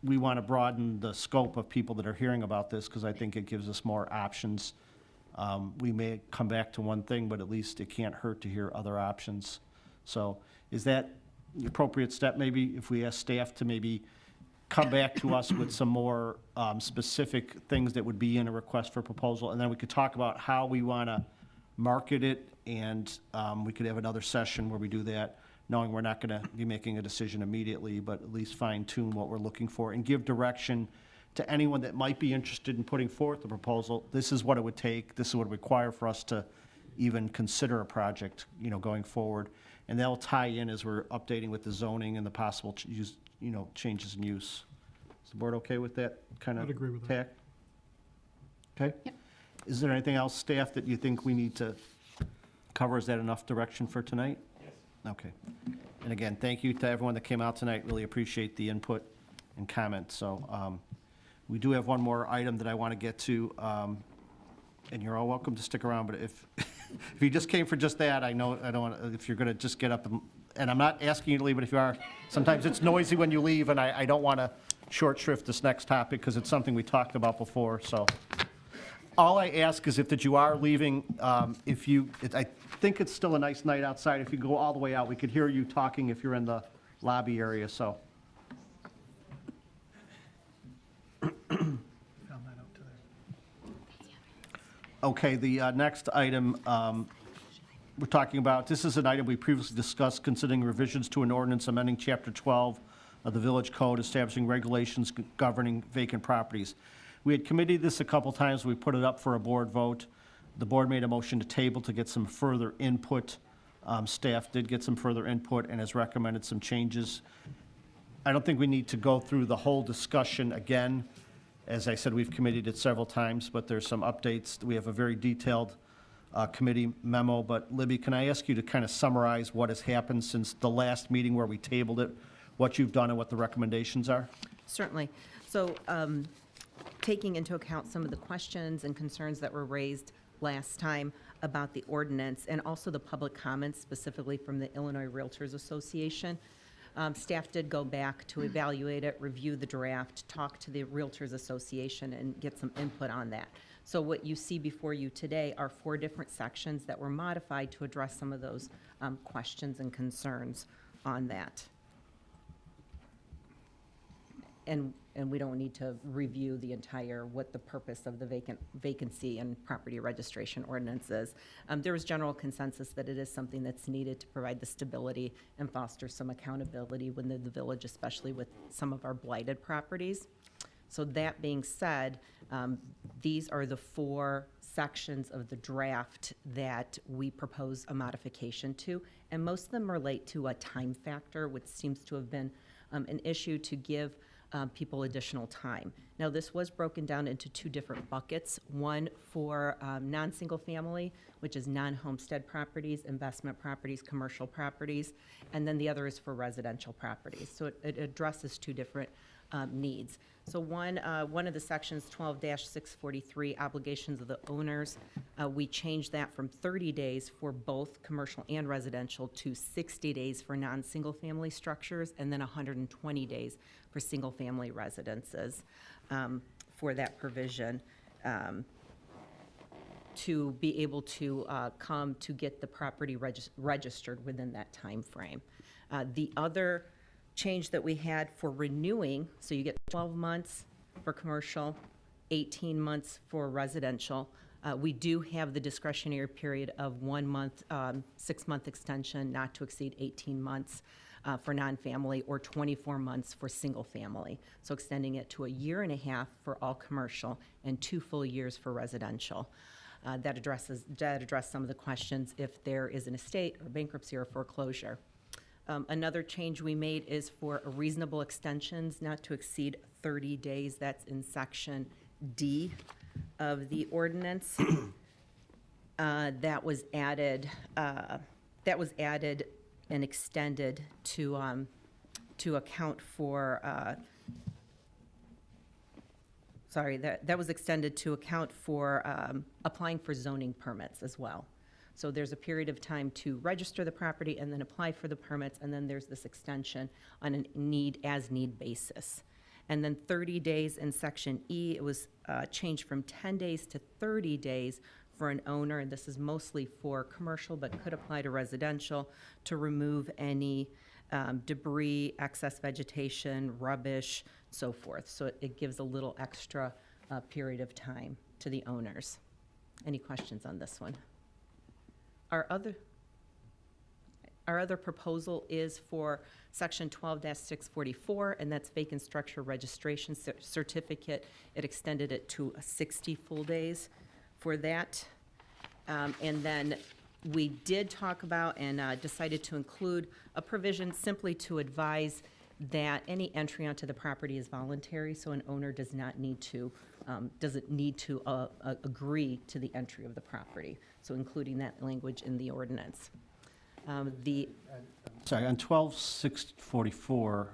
We want to broaden the scope of people that are hearing about this because I think it gives us more options. We may come back to one thing, but at least it can't hurt to hear other options. So is that the appropriate step, maybe, if we ask staff to maybe come back to us with some more specific things that would be in a request for proposal, and then we could talk about how we want to market it, and we could have another session where we do that, knowing we're not going to be making a decision immediately, but at least fine-tune what we're looking for and give direction to anyone that might be interested in putting forth the proposal. This is what it would take. This is what it would require for us to even consider a project, going forward. And that'll tie in as we're updating with the zoning and the possible changes in use. Is the board okay with that kind of I'd agree with tack? Okay? Yep. Is there anything else, staff, that you think we need to cover? Is that enough direction for tonight? Okay. And again, thank you to everyone that came out tonight. Really appreciate the input and comments. So we do have one more item that I want to get to, and you're all welcome to stick around, but if you just came for just that, I don't want to, if you're going to just get up, and I'm not asking you to leave, but if you are, sometimes it's noisy when you leave, and I don't want to short shrift this next topic because it's something we talked about before, so. All I ask is that you are leaving, I think it's still a nice night outside. If you go all the way out, we could hear you talking if you're in the lobby area, so. Okay, the next item we're talking about, this is an item we previously discussed, considering revisions to an ordinance amending Chapter 12 of the Village Code establishing regulations governing vacant properties. We had committed this a couple times. We put it up for a board vote. The board made a motion to table to get some further input. Staff did get some further input and has recommended some changes. I don't think we need to go through the whole discussion again. As I said, we've committed it several times, but there's some updates. We have a very detailed committee memo. But Libby, can I ask you to kind of summarize what has happened since the last meeting where we tabled it, what you've done and what the recommendations are? Certainly. So taking into account some of the questions and concerns that were raised last time about the ordinance and also the public comments specifically from the Illinois Realtors Association, staff did go back to evaluate it, review the draft, talk to the Realtors Association, and get some input on that. So what you see before you today are 4 different sections that were modified to address some of those questions and concerns on that. and we don't need to review the entire, what the purpose of the vacancy and property registration ordinance is. There was general consensus that it is something that's needed to provide the stability and foster some accountability within the village, especially with some of our blighted properties. So that being said, these are the 4 sections of the draft that we propose a modification to, and most of them relate to a time factor, which seems to have been an issue to give people additional time. Now, this was broken down into 2 different buckets, one for non-single family, which is non-homestead properties, investment properties, commercial properties, and then the other is for residential properties. So it addresses 2 different needs. So one of the sections, 12-643, obligations of the owners, we changed that from 30 days for both commercial and residential to 60 days for non-single family structures, and then 120 days for single family residences for that provision to be able to come to get the property registered within that time frame. The other change that we had for renewing, so you get 12 months for commercial, 18 months for residential. We do have the discretionary period of 1 month, 6-month extension, not to exceed 18 months for non-family, or 24 months for single family. So extending it to 1.5 years for all commercial and 2 full years for residential. That addressed some of the questions if there is an estate or bankruptcy or foreclosure. Another change we made is for reasonable extensions not to exceed 30 days. That's in section D of the ordinance. That was added and extended to account for, that was extended to account for applying for zoning permits as well. So there's a period of time to register the property and then apply for the permits, and then there's this extension on a as-need basis. And then 30 days in section E, it was changed from 10 days to 30 days for an owner, and this is mostly for commercial but could apply to residential, to remove any debris, excess vegetation, rubbish, so forth. So it gives a little extra period of time to the owners. Any questions on this one? Our other proposal is for section 12-644, and that's vacant structure registration certificate. It extended it to 60 full days for that. And then we did talk about and decided to include a provision simply to advise that any entry onto the property is voluntary, so an owner does not need to, doesn't need to agree to the entry of the property. So including that language in the ordinance. Sorry, on 12-644,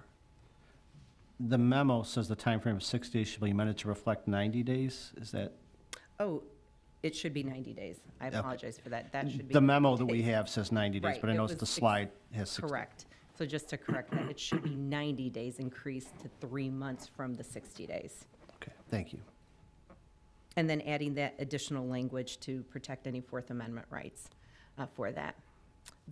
the memo says the time frame of 6 days should be amended to reflect 90 days. Is that? Oh, it should be 90 days. I apologize for that. That should be. The memo 90 that we days. have says 90 days, Right, but I it noticed was the slide has 60. Correct. So just to correct that, it should be 90 days increased to 3 months from the 60 days. Okay, thank you. And then adding that additional language to protect any Fourth Amendment rights for that.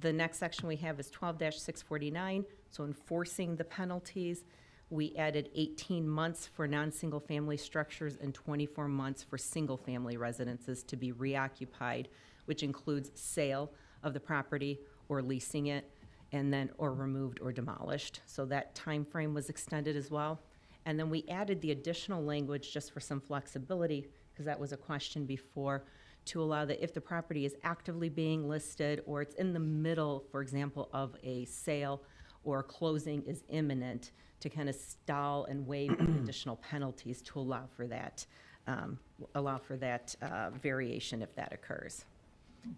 The next section we have is 12-649, so enforcing the penalties. We added 18 months for non-single family structures and 24 months for single family residences to be reoccupied, which includes sale of the property or leasing it, and then or removed or demolished. So that time frame was extended as well. And then we added the additional language just for some flexibility, because that was a question before, to allow that if the property is actively being listed or it's in the middle, for example, of a sale or closing is imminent, to kind of stall and waive additional penalties to allow for that variation if that occurs.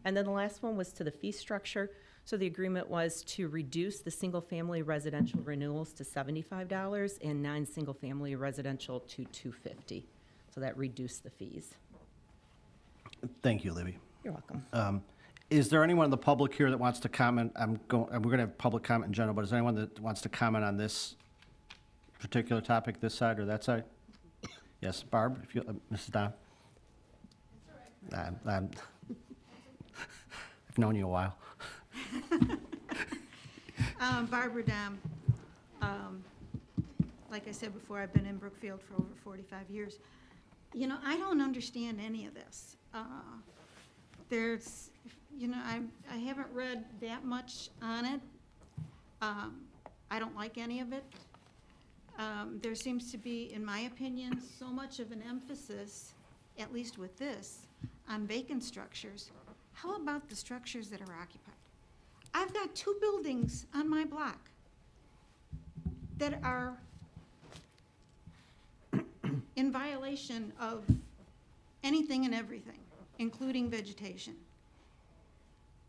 And then the last one was to the fee structure. So the agreement was to reduce the single-family residential renewals to $75 and non-single-family residential to $250. So that reduced the fees. Thank you, Libby. You're welcome. Is there anyone in the public here that wants to comment? We're going to have public comment in general, but is there anyone that wants to comment on this particular topic, this side or that side? Yes, Barb, if you, Mrs. Dom. I've known you a while. Barbara Dom. like I said before, I've been in Brookfield for over 45 years. You know, I don't understand any of this. There's, you know, I haven't read that much on it. I don't like any of it. There seems to be, in my opinion, so much of an emphasis, at least with this, on vacant structures. How about the structures that are occupied? I've got 2 buildings on my block that are in violation of anything and everything, including vegetation.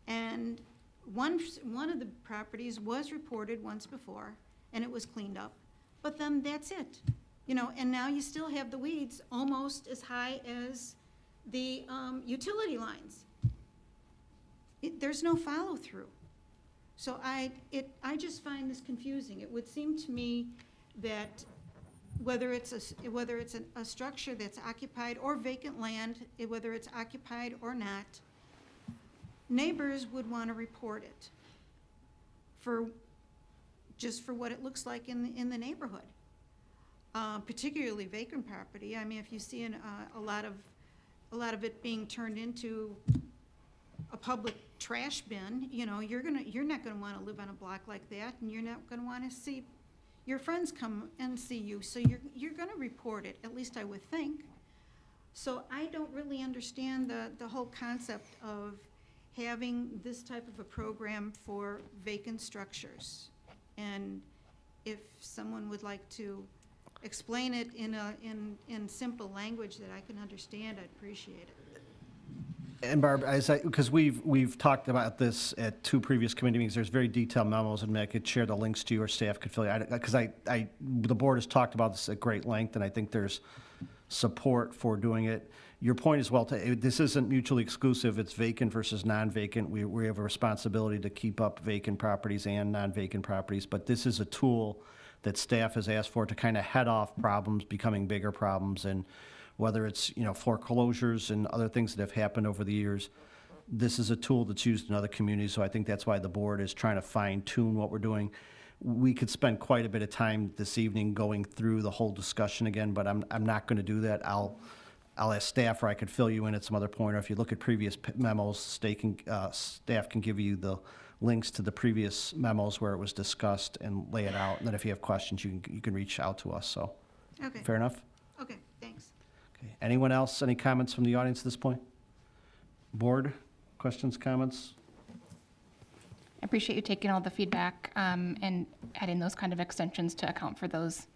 And one of the properties was reported once before, and it was cleaned up, but then that's it. You know, and now you still have the weeds almost as high as the utility lines. There's no follow-through. So I just find this confusing. It would seem to me that whether it's a structure that's occupied or vacant land, whether it's occupied or not, neighbors would want to report it just for what it looks like in the neighborhood. Particularly vacant property. I mean, if you see a lot of it being turned into a public trash bin, you know, you're not gonna want to live on a block like that, and you're not gonna want to see your friends come and see you, so you're gonna report it, at least I would think. So I don't really understand the whole concept of having this type of a program for vacant structures. And if someone would like to explain it in simple language that I can understand, I'd appreciate it. And Barb, because we've talked about this at 2 previous committee meetings, there's very detailed memos, and I could share the links to you, or staff could fill you out. Because the board has talked about this at great length, and I think there's support for doing it. Your point is well taken. This isn't mutually exclusive. It's vacant versus non-vacant. We have a responsibility to keep up vacant properties and non-vacant properties, but this is a tool that staff has asked for to kind of head off problems becoming bigger problems. And whether it's, you know, foreclosures and other things that have happened over the years, this is a tool that's used in other communities. So I think that's why the board is trying to fine tune what we're doing. We could spend quite a bit of time this evening going through the whole discussion again, but I'm not going to do that. I'll ask staff, or I could fill you in at some other point, or if you look at previous memos, staff can give you the links to the previous memos where it was discussed and lay it out. And then if you have questions, you can reach out to us. So, Okay. fair enough? Okay, thanks. Okay. Anyone else? Any comments from the audience at this point? Board, questions, comments? I appreciate you taking all the feedback and adding those kind of extensions to account for those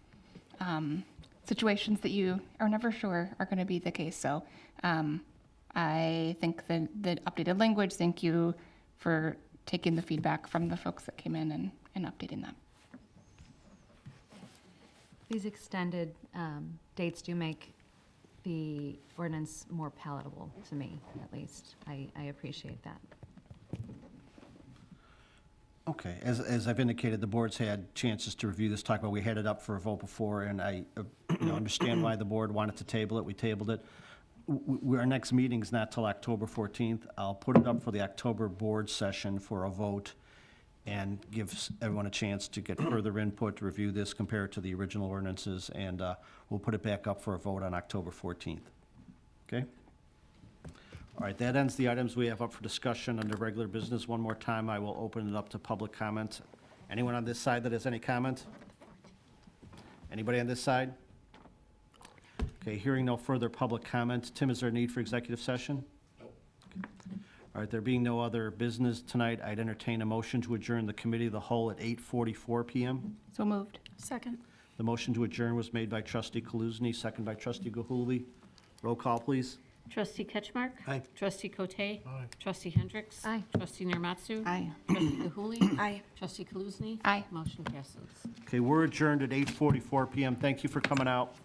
situations that you are never sure are going to be the case. So I think the updated language, thank you for taking the feedback from the folks that came in and updating that. These extended dates do make the ordinance more palatable to me, at least. I appreciate that. Okay, as I've indicated, the board's had chances to review this, talk about, we had it up for a vote before, and I understand why the board wanted to table it. We tabled it. Our next meeting's not till October 14th. I'll put it up for the October board session for a vote and give everyone a chance to get further input, to review this, compare it to the original ordinances, and we'll put it back up for a vote on October 14th. Okay? All right, that ends the items we have up for discussion under regular business. One more time, I will open it up to public comment. Anyone on this side that has any comment? Anybody on this side? Okay, hearing no further public comment. Tim, is there a need for executive session? Okay. All right, there being no other business tonight, I'd entertain a motion to adjourn the committee of the whole at 8:44 p.m. So moved. Second. The motion to adjourn was made by trustee Kaluzny, second by trustee Gahuli. Roll call, please. Trustee Ketchmark? Aye. Trustee Cote? Aye. Trustee Hendricks? Aye. Trustee Narmatsu? Aye. Trustee Gahuli? Aye. Trustee Kaluzny? Aye. Motion passes. Okay, we're adjourned at 8:44 p.m. Thank you for coming out.